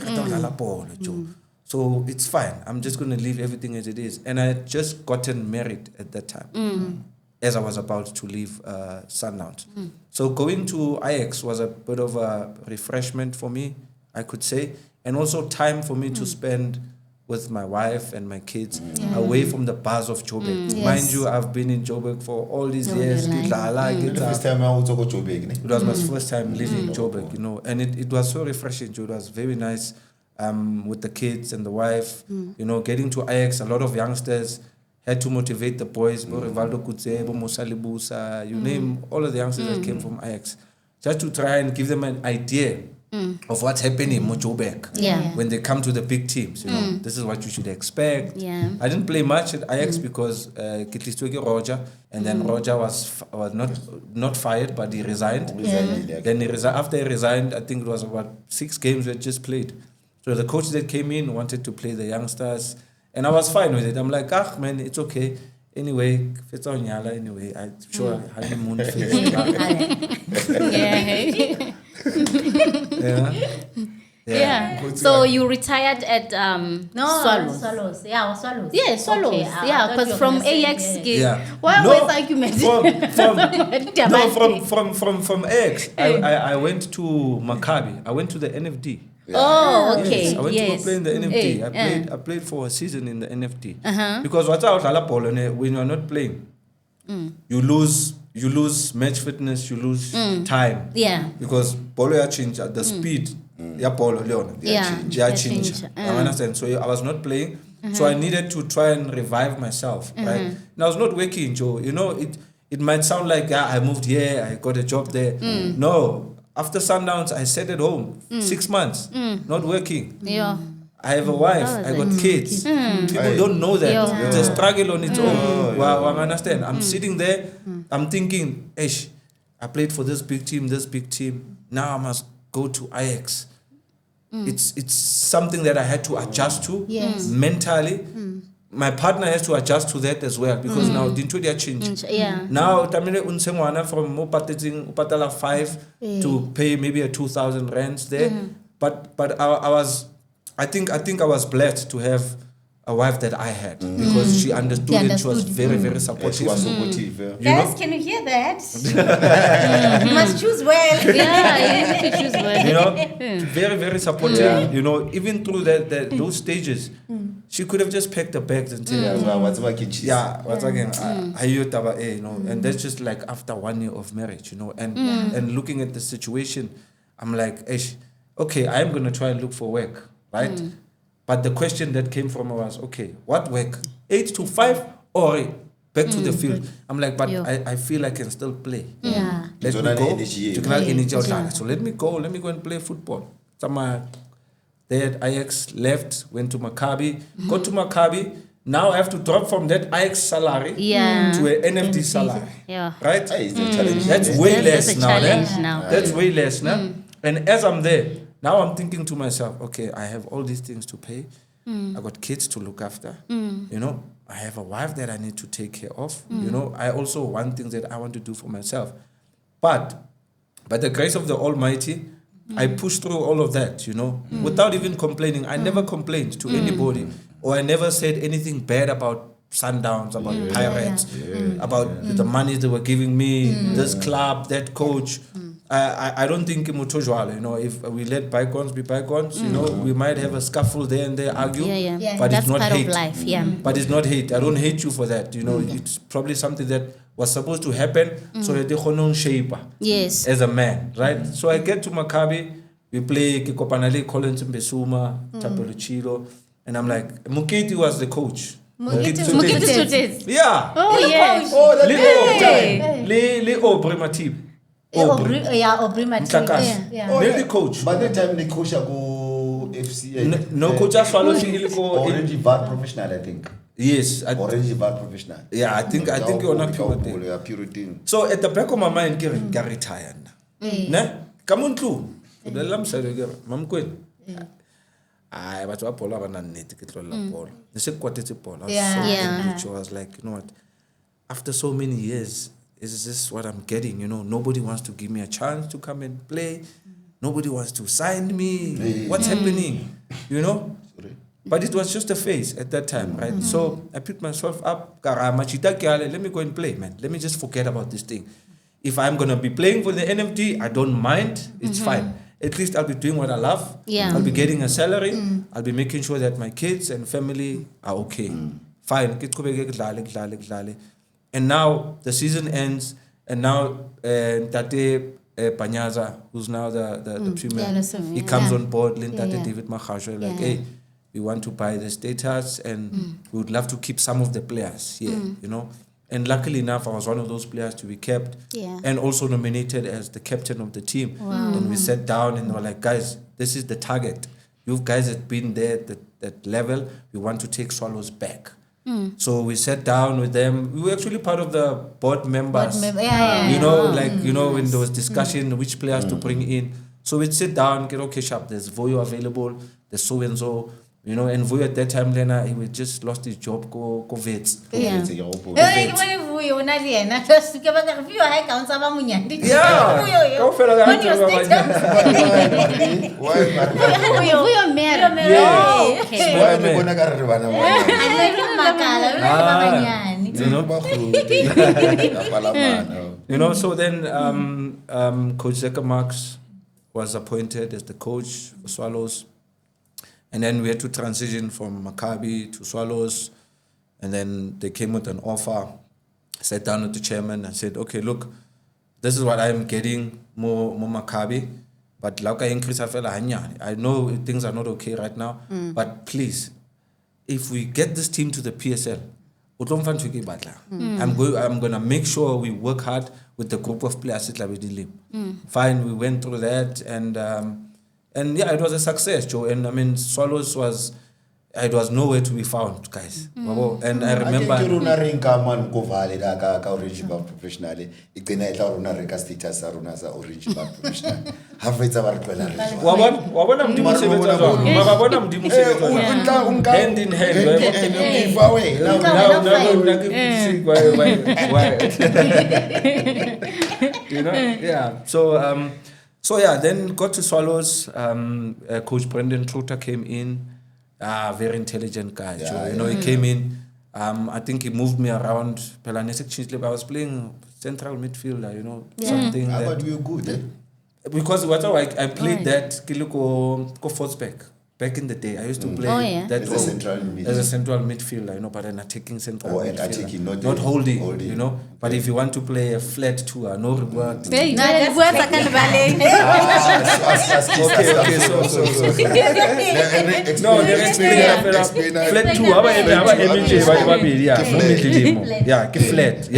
So it's fine. I'm just going to leave everything as it is. And I had just gotten married at that time as I was about to leave Sundowns. So going to Ajax was a bit of a refreshment for me, I could say. And also time for me to spend with my wife and my kids away from the buzz of Joburg. Mind you, I've been in Joburg for all these years. First time I was go Joburg, ne? It was my first time leaving Joburg, you know, and it was so refreshing. It was very nice with the kids and the wife, you know, getting to Ajax. A lot of youngsters had to motivate the boys, Rivaldo Kutse, Musa Libusa, you name all of the youngsters that came from Ajax, just to try and give them an idea of what's happening in Joburg when they come to the big teams. You know, this is what you should expect. Yeah. I didn't play much at Ajax because Kitlistoke Roger, and then Roger was not fired, but he resigned. Then he resigned. After he resigned, I think it was about 6 games we had just played. So the coach that came in wanted to play the youngsters, and I was fine with it. I'm like, man, it's okay. Anyway, it's on Yala anyway. I'm sure honeymoon phase. Yeah. Yeah. Yeah. So you retired at Swallows. Swallows. Yeah, Swallows. Yeah, Swallows. Okay, I yeah, thought because you were from gonna say, Ajax. Yeah. Why No, was argument? From Ajax, I went to Maccabi. I went to the NFD. Oh, okay. Yes, I went to go play in the NFD. I played for a season in the NFD. Because what's out when you're not playing, you lose match fitness, you lose time. Yeah. Because polo ya change the speed. Yeah, polo leon. Yeah, change. I understand. So I was not playing. So I needed to try and revive myself, right? And I was not working, Joe. You know, it might sound like I moved here, I got a job there. No. After Sundowns, I sat at home 6 months, not working. Yeah. I have a wife, I got kids. People don't know that. Yeah. It's a struggle on its own. Well, I understand. I'm sitting there, I'm thinking, Ish, I played for this big team. Now I must go to Ajax. It's something that I had to adjust to mentally. My partner has to adjust to that as well because now dinto dia change. Yeah. Now tamile unsengwana from upatala 5 to pay maybe a 2,000 rands there. But I think I was blessed to have a wife that I had because she understood it. She was very, very supportive. She was supportive. Guys, can you hear that? You must choose well. Yeah, you need to choose one. You know, very, very supportive. You know, even through those stages, she could have just packed the bags and said, What's my kitchen? once again, you know, and that's just like after 1 year of marriage, you know, and looking at the situation, I'm like, okay, I'm going to try and look for work, right? But the question that came from her was, okay, what work? 8 to 5 or back to the field? I'm like, but I feel I can still play. Yeah. Let So me that go. energy, So let me go and play football. There at Ajax, left, went to Maccabi, got to Maccabi. Now I have to drop from that Ajax salary to an NFD salary. Yeah. Right? Hey, it's a challenge. That's way That's less a now. challenge eh? now. That's way less now. And as I'm there, now I'm thinking to myself, okay, I have all these things to pay. I got kids to look after. You know, I have a wife that I need to take care of. You know, I also want things that I want to do for myself. But by the grace of the Almighty, I pushed through all of that, you know, without even complaining. I never complained to anybody, or I never said anything bad about Sundowns, about Pirates, about the money they were giving me, this club, that coach. I don't think you know, if we let bygones be bygones, you know, we might have a scuffle there and there, argue, but That's it's not part hate. of life, But it's not hate. I don't hate you for that. You know, it's probably something that was supposed to happen so that they can shape Yes. as a man, right? So I get to Maccabi, we play Kikopanale, Collins Mbesuma, Tapelo Chilo, and I'm like, Mukiti was the coach. Mukiti Suteti. Suteti. Yeah. Oh, yeah. Oh, that Le Aubrey Matib. Aubrey. Aubrey Martin. Mtlakas. Yeah. The coach. By the time the coach go FCA. No coach as follow Orange VAR professional, I think. Yes. Orange VAR professional. Yeah, I think you're not pure. So at the back of my mind, ke retired. Ne? Come on through. The lamb said, Mam Queen. I was a polar and net to polo. The same quantity polo. Yeah. I was like, you know what? After so many years, is this what I'm getting? You know, nobody wants to give me a chance to come and play. Nobody wants to sign me. What's happening? You know? But it was just a phase at that time, right? So I picked myself up. Let me go and play, man. Let me just forget about this thing. If I'm going to be playing for the NFT, I don't mind. It's fine. At least I'll be doing what I love. Yeah. I'll be getting a salary. I'll be making sure that my kids and family are okay. Fine. And now the season ends, and now Tate Panyaza, who's now the premier, he comes on board, Tate David Mahasho, like, hey, we want to buy the status, and we would love to keep some of the players here, you know. And luckily enough, I was one of those players to be kept, and also nominated as the captain of the team. And we sat down and we were like, guys, this is the target. You guys have been there at that level. We want to take Swallows back. So we sat down with them. We were actually part of the board members. You know, like, you know, when there was discussion which players to bring in. So we'd sit down, get okay, sharp, there's Voyo available, there's so-and-so. You know, and Vuyo at that time, Lena, he had just lost his job, go vets. Yeah. Yeah. Kaofela ka hantle ba banyane. Why me bona ka re bana You know, so then Coach Zeka Marks was appointed as the coach for Swallows. And then we had to transition from Maccabi to Swallows. And then they came with an offer. I sat down with the chairman and said, okay, look, this is what I'm getting, more Maccabi. But lauka increase I know things are not okay right now. But please, if we get this team to the PSL, I'm going to make sure we work hard with the group of players. Fine, we went through that, and yeah, it was a success, Joe. And I mean, Swallows it was nowhere to be found, guys. And I remember. Hand in hand. You know? Yeah. So yeah, then got to Swallows. Coach Brendan Truter came in. Very intelligent guy. You know, he came in. I think he moved me around. I was playing central midfielder, you know, something. But you were good, eh? Because I played that Kiloko fourth back in the day. I used to play that as a central midfielder, you know, but an attacking central midfielder. Attacking, not holding, you know. But if you want to play a flat tour, no reward. Okay, so no, the flat tour. Flat,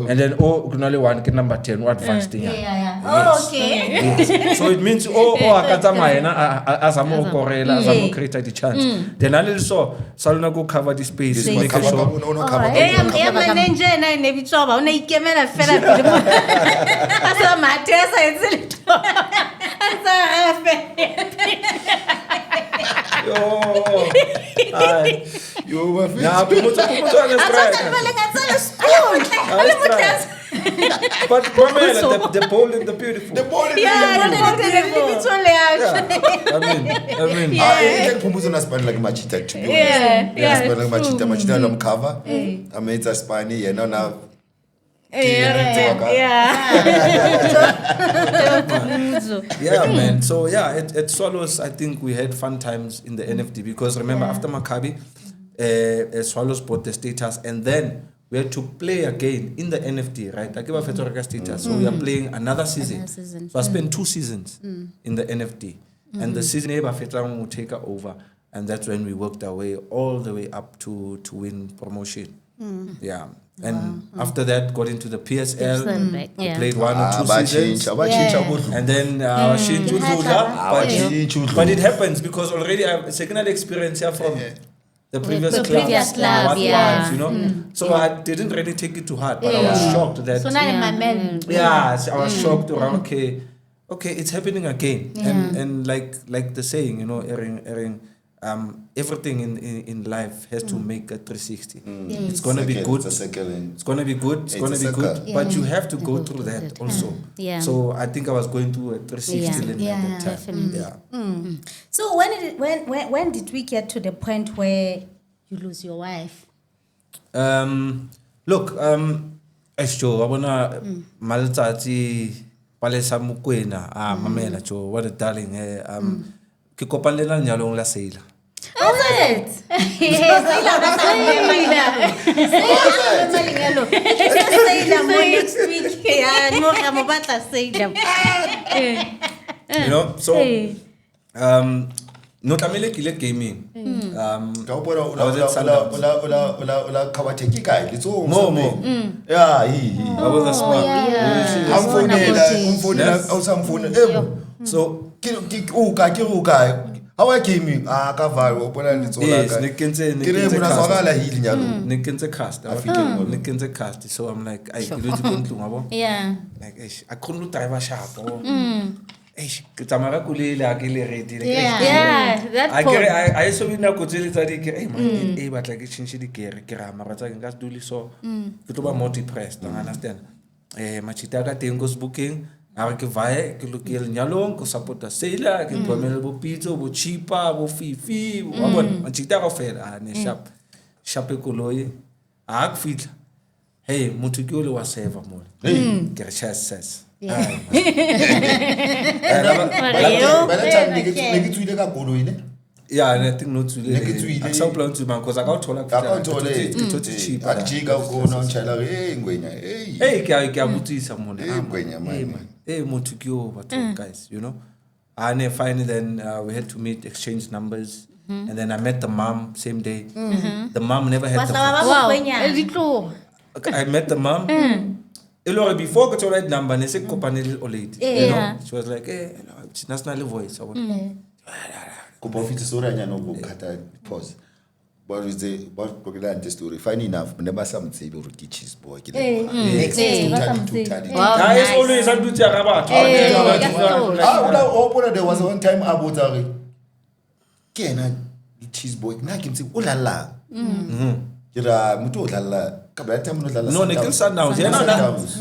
and then only one number 10, what advanced thing. Oh, okay. Yes. So it means as a more correla, as a more create the chance. Then I also Salona go cover the space, make a show. You were but Pamela, the ball is the beautiful. the ball is I mean. I spend like machita too. Yeah, spend like machita on cover. I made a spiny, you know now. Yeah, man. So yeah, at Swallows, I think we had fun times in the NFD because remember after Maccabi, Swallows bought the status, and then we had to play again in the NFD, right? I give a Fetorika status, so we are playing another season. So I spent 2 seasons in the NFD, and the season Fetorika will take over, and that's when we worked our way all the way up to win promotion. Yeah. And after that, got into the PSL. Played 1 or 2 seasons. And then but it happens because already I have a second experience here from the previous club. You know? So I didn't really take it to heart, but I was shocked that. So now in my man. Yeah, I was shocked around. Okay, it's happening again. And like the saying, you know, Erin, everything in life has to make a 360. It's gonna be good. It's gonna be good. It's gonna be good. But you have to go through that also. So I think I was going through a 360 at that time. Definitely. So when did we get to the point where you lose your wife? Look, Esho, I wanna Maltati Palesa Mokoena, Mamela, Cho, what a darling. Kikopalela Nyalong La Sailor. What's it? You know, so no Tamile Kile gaming. I was at Sundowns. Yeah, I was a smart. So how I came in, yes, Nikenze cast. So I'm like, I couldn't drive a sharp. eish ke tsamaya ka koloi le ha ke le ready like, eish, Yeah, that I point. get I so been nako tse le tsa di ke man e batla ke change di gear ke ra mara tsa ke nka se dule so ke tlo ba more depressed you understand machita ka teng go booking a ke vae ke lokile nyalong ko supporta sela ke bomele bo pizza bo chipa bo fifi wa bona machita ka fela ne sharp koloi a ku fitla hey motho ke ole wa save mo ke re chess yeah, and I think not today. I saw plan to man because I got told like cheap. Hey, can buti someone. Hey, motukio, but guys, you know. And then finally, then we had to meet, exchange numbers, and then I met the mom same day. The mom never had the. Wow. I met the mom. Before I got the number, and I said, "Company old." You know, she was like, "Hey, it's national voice." Kupofiti story anya no kata pause. But is the but crocodile the story. Funny enough, never some say be roti cheese boy. Next to Guys always I do tell about. There was one time about Kena cheese boy. Na kimsi ulala. Kira mutu ulala. No, they kill Sundowns. Yeah,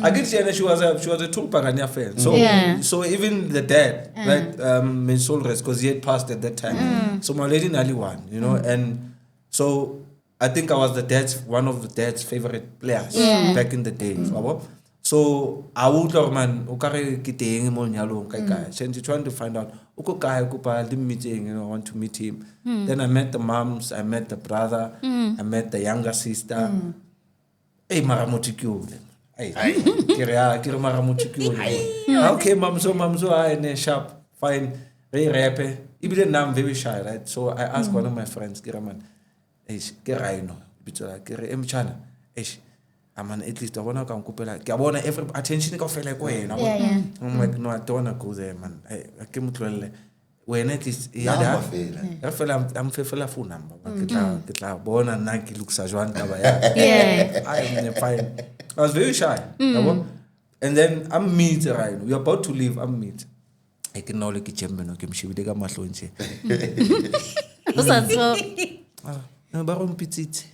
I get she was a Tulpagania fan. So even the dad, right, made soul rest because he had passed at that time. So my lady Nali won, you know, and so I think I was one of the dad's favorite players back in the day. So I would man ukare kiteng mo nyalo kai. Since trying to find out meeting, you know, I want to meet him. Then I met the moms, I met the brother, I met the younger sister. Hey, maramutikyo. Hey, kira maramutikyo. Okay, mamzo, I sharp, fine, very rapper. Even now I'm very shy, right? So I asked one of my friends, Kiraman, kira no, bitola, kira mchana, I'm at least I wanna come kupela. I want every attention go feel like I'm like, no, I don't wanna go there, man. I came to when it is I feel I'm full number. Get born and Nike looks as one. Yeah, I am fine. I was very shy. And then I'm meet right. We're about to leave. I'm meet. I can now look at Champion. Okay, she will take a maslonche. What's that so? No, baron petit.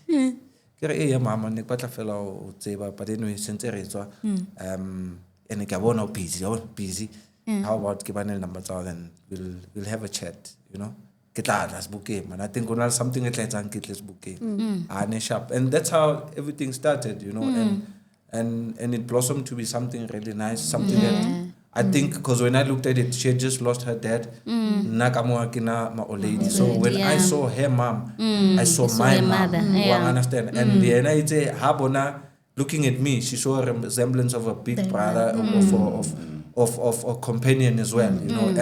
Kaya mama ne patla fela o tseba but anyway since eretswa and ke bona busy. How about Kibanel number then we'll have a chat, you know. Let's book game. And I think on something let's book game. Sharp. And that's how everything started, you know. And it blossomed to be something really nice, something that I think because when I looked at it, she had just lost her dad. Nakamuakina ma old lady. So when I saw her mom, I saw my mom. Understand? And the NIJ Habona looking at me, she saw a resemblance of a big brother of a companion as well, you know,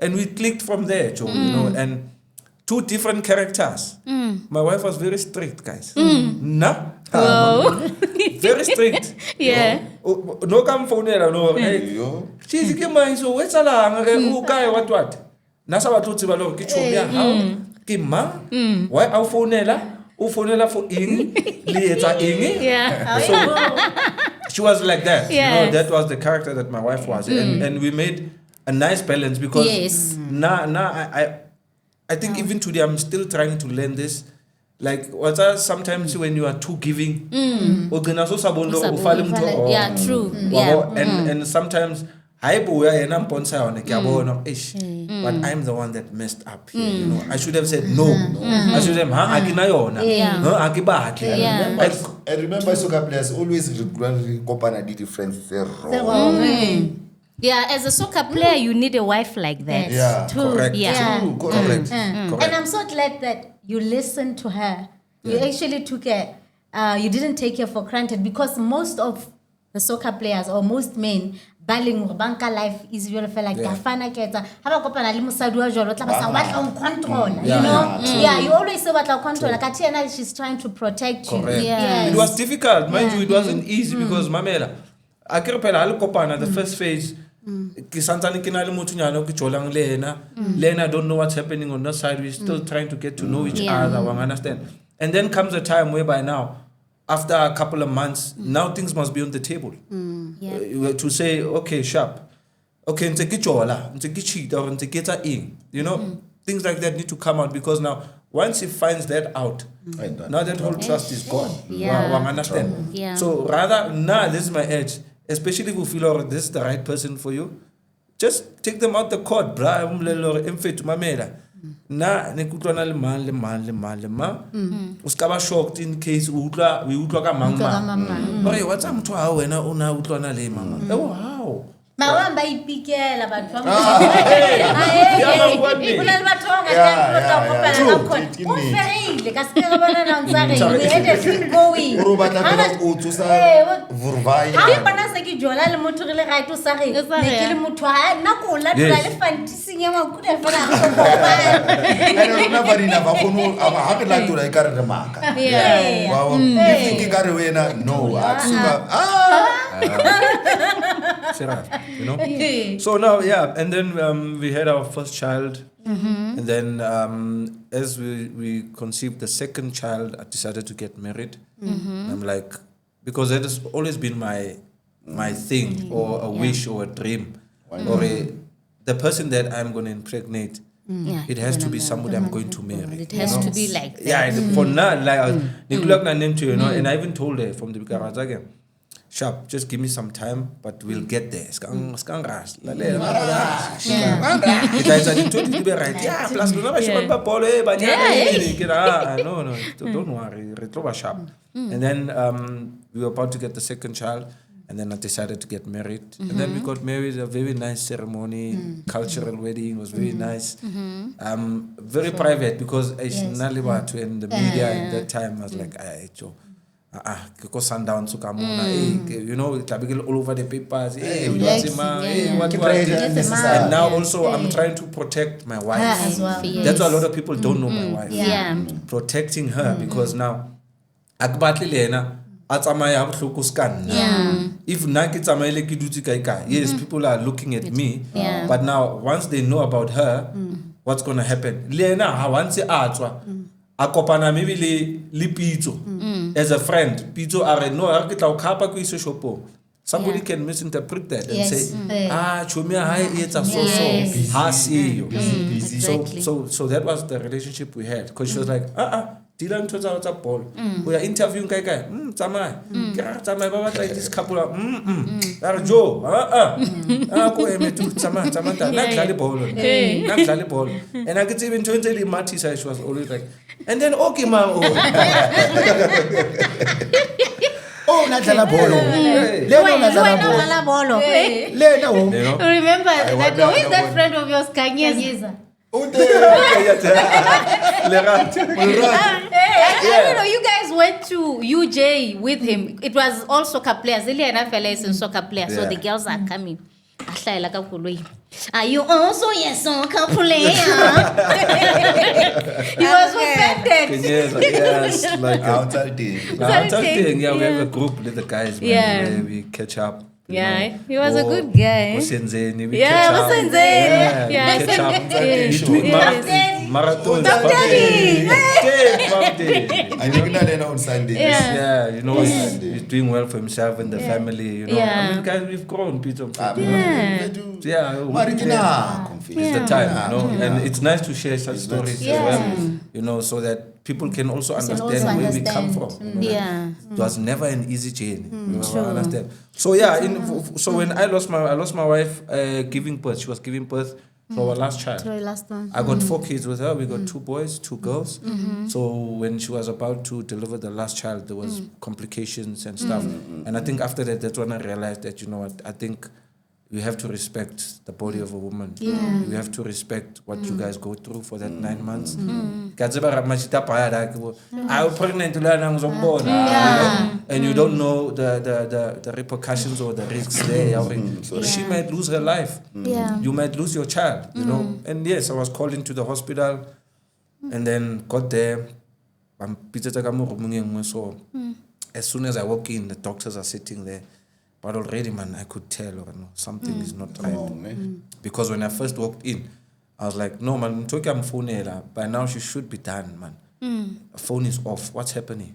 and we clicked from there, Joe, you know, and two different characters. My wife was very strict, guys. Very strict. Yeah. No come phone no. She's my so what's a lang what? Nasa what to balo kichobia how? Kima? Why our phone Ufonela for ing, lieta ing. Yeah. So she was like that. Yes. You know, that was the character that my wife was. And we made a nice balance because I think even today I'm still trying to learn this. Like sometimes when you are too giving, yeah, true. And sometimes but I'm the one that messed up here, you know. I should have said no. I should have I remember soccer players always regret did friends wrong. Yeah, as a soccer player, you need a wife like that. Yeah, correct. Yeah. Correct. And I'm so glad that you listened to her. You actually took her, you didn't take her for granted because most of the soccer players or most men baling banka life is really feel like gafana keta haba kopana le mosadi wa jolo tla ba sa batla on control, you know. You always say batla control like Atiana, she's trying to protect you. It was difficult, mind you, it wasn't easy because mamela akirepela le kopana the first phase ki santani kina le motho nyana ke jolang lena don't know what's happening on that side. We're still trying to get to know each other, we understand. And then comes a time whereby now after a couple of months, now things must be on the table. To say, okay, sharp. okay, ntse ke tjola, ntse ke cheat, or ntse ke etsa eng, you know, things like that need to come out, because now once he finds that out, now that whole trust is gone. Yeah. Wa understand? Yeah. So rather, this is my edge, especially if you feel like this is the right person for you, just take them out the court, bra, mfethu mamela. Na ne kutlwana le mang o ska ba shocked in case we utlwa ka mang mang. Ore what's up motho a wena o na utlwana le mama. Oh how? Mawamba ipikela batho ba mo. Una le batho ba ngata go kopela ka khona. O ferile ka se ga bona nang tsa re we had a thing going. O batla fela o tsosa vurvai. Ha bona se ke jola le motho re le right o sa re ne ke le motho ha nna ko la tla le fantasy ya makuda fela go kopela. Una varina va kono aba ha ke la tola e ka re maka. Wow. You think ka re wena no atsuka you know. So now, and then we had our first child, and then as we conceived the second child, I decided to get married. I'm like, because that has always been my thing, or a wish, or a dream, or the person that I'm going to impregnate. It has to be somebody I'm going to marry. It has to be like that. For now, like you know, and I even told her from the beginning, again. Sharp, just give me some time, but we'll get there. Skang ras. La le. Guys, I told you to be right. Yeah, plus no, no, don't worry. Retro sharp. And then we were about to get the second child, and then I decided to get married. And then we got married. A very nice ceremony, cultural wedding was very nice. Very private, because Nalibat in the media at that time, I was like, Joe. Sundowns, you know, it's all over the papers. And now also I'm trying to protect my wife. As well. That's why a lot of people don't know my wife. Protecting her, because now if yes, people are looking at me, but now once they know about her, what's gonna happen? Akopana maybe li pizzo as a friend. Pizzo are no arkita ukapa ku shopo. Somebody can misinterpret that and say, chumia hai it's a so ha see you. So that was the relationship we had, because she was like, Dylan turns out a ball. We are interviewing guy. Tamai baba try this couple of Joe. Go eme to Samantha. Not ball. And I could even turn to Marty side, she was always like, and then okay, ma'am. Oh, Natala Bolo. Natala Bolo. Remember that? Who is that friend of yours, Kanyeza? I don't know, you guys went to UJ with him. It was all soccer players. And soccer players, so the girls are coming. Are you also a soccer player? He was offended. Yes, like outside yeah, we have a group with the guys, man, where we catch up. Yeah, he was a good guy. We Yeah, catch up. Marathon. I think that on Sunday. Yeah, you know, he's doing well for himself and the family, you know. I mean, guys, we've grown, Peter. It's the time, you know. And it's nice to share such stories as well, you know, so that people can also understand where we come from. You know, it was never an easy journey. You know, I understand. So so when I lost my wife giving birth, she was giving birth to our last child. I got 4 kids with her. We got 2 boys, 2 girls. So when she was about to deliver the last child, there was complications and stuff. And I think after that, that's when I realized that, you know what, I think you have to respect the body of a woman. You have to respect what you guys go through for that 9 months. I was pregnant to learn and you don't know the repercussions or the risks there. She might lose her life. You might lose your child, you know. And yes, I was called into the hospital and then got there. So as soon as I walk in, the doctors are sitting there. But already, man, I could tell something is not right. Because when I first walked in, I was like, no, man, I'm phone. By now, she should be done, man. The phone is off. What's happening?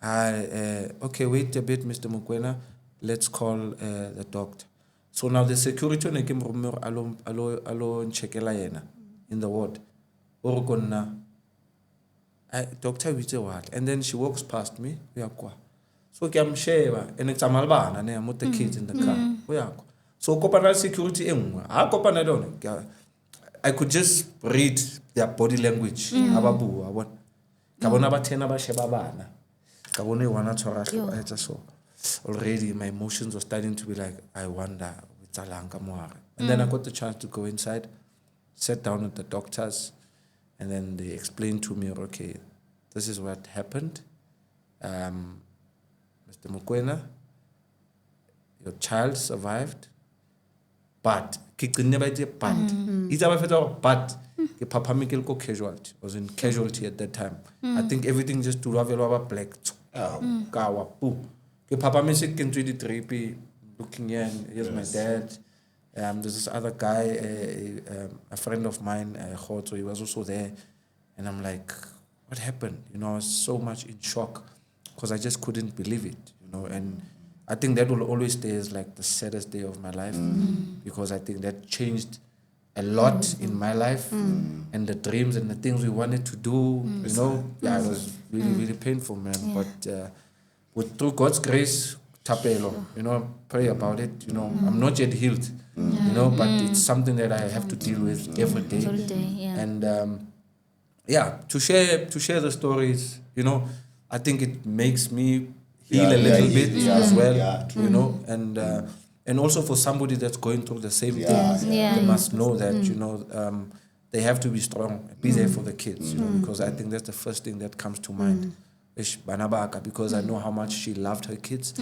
Okay, wait a bit, Mr. Mokoena. Let's call the doctor. So now the security on came alo nchekela yena in the ward. Orokonna. Doctor what? And then she walks past me. So I'm sheva and it's amalbana ne with the kids in the car. So kopana security I could just read their body language. Ababu kabona batena ba sheba bana. Kabone wana tshwara so. Already my emotions were starting to be like, I wonder. And then I got the chance to go inside, sat down with the doctors, and then they explained to me, okay, this is what happened. Mr. Mokoena, your child survived, but Papa Mikil casualty was in casualty at that time. I think everything just to have black. Papa Misik can 23p looking here, and here's my dad. There's this other guy, a friend of mine, so he was also there. And I'm like, what happened? You know, I was so much in shock because I just couldn't believe it, you know. And I think that will always stay as like the saddest day of my life because I think that changed a lot in my life and the dreams and the things we wanted to do, you know. Yeah, it was really, really painful, man. But through God's grace, tapelo, you know, pray about it, you know. I'm not yet healed, you know, but it's something that I have to deal with every day. And to share the stories, you know, I think it makes me heal a little bit as well, you know, and also for somebody that's going through the same thing, they must know that, you know, they have to be strong, be there for the kids, you know, because I think that's the first thing that comes to mind. Because I know how much she loved her kids.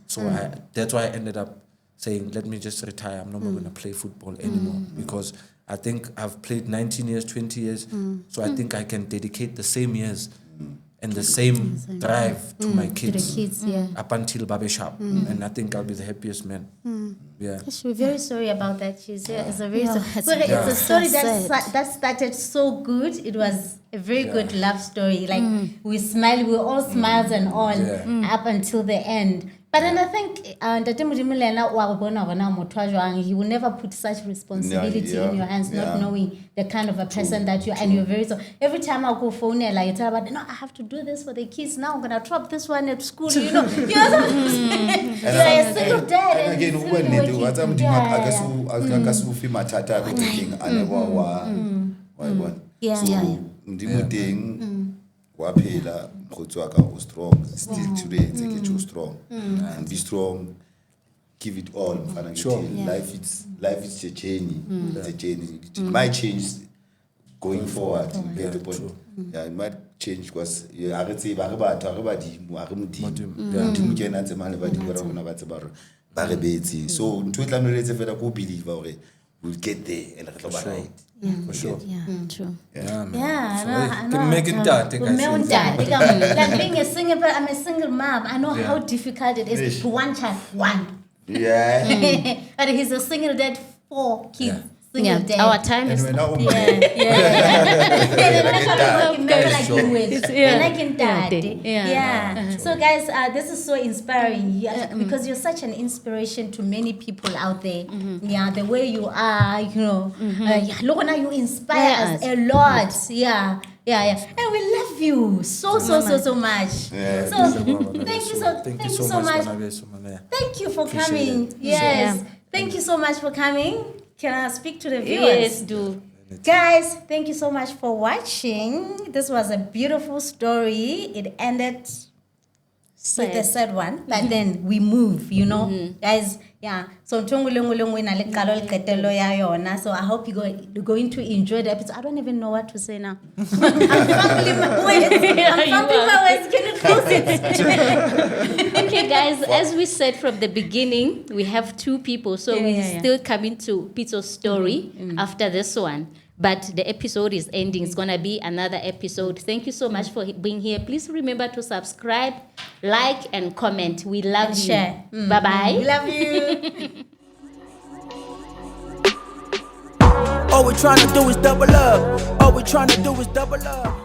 So that's why I ended up saying, let me just retire. I'm no more going to play football anymore because I think I've played 19 years, 20 years. So I think I can dedicate the same years and the same drive to my kids, up until Babe Sharp. And I think I'll be the happiest man. We're very sorry about that. It's a very it's a story that started so good. It was a very good love story. Like we smiled, we were all smiles and all up until the end. But then I think he will never put such responsibility in your hands, not knowing the kind of a person that you are. And you're very so. Every time I go phone, like you tell about, no, I have to do this for the kids. Now I'm gonna drop this one at school. You know, you're a single dad. And again, when they do, what's I'm doing, I guess we matata everything. Wapela mkhotwaka was strong still today take it strong and be strong, give it all. Life is a journey. It's a journey. It might change going forward. It might change because so we'll get there and for sure. True. Can make it that. Like being a single, but I'm a single mom. I know how difficult it is to one child, one. Yeah. But he's a single dad, 4 kids. Dad. Our time is So guys, this is so inspiring because you're such an inspiration to many people out there. The way you are, you know, look now, you inspire us a lot. And we love you so much. Thank you so much. Thank you for coming. Thank you so much for coming. Can I speak to the viewers? Yes, do. Guys, thank you so much for watching. This was a beautiful story. It ended with a sad one, but then we move, you know. Guys, so so I hope you're going to enjoy the episode. I don't even know what to say now. I'm fumbling my words. Can you close it? Okay, guys, as we said from the beginning, we have 2 people, so we're still coming to Pito's story after this one. But the episode is ending. It's going to be another episode. Thank you so much for being here. Please remember to subscribe, like, and comment. We love you. Share. Bye-bye. We love you. All we're trying to do is double up. All we're trying to do is double up.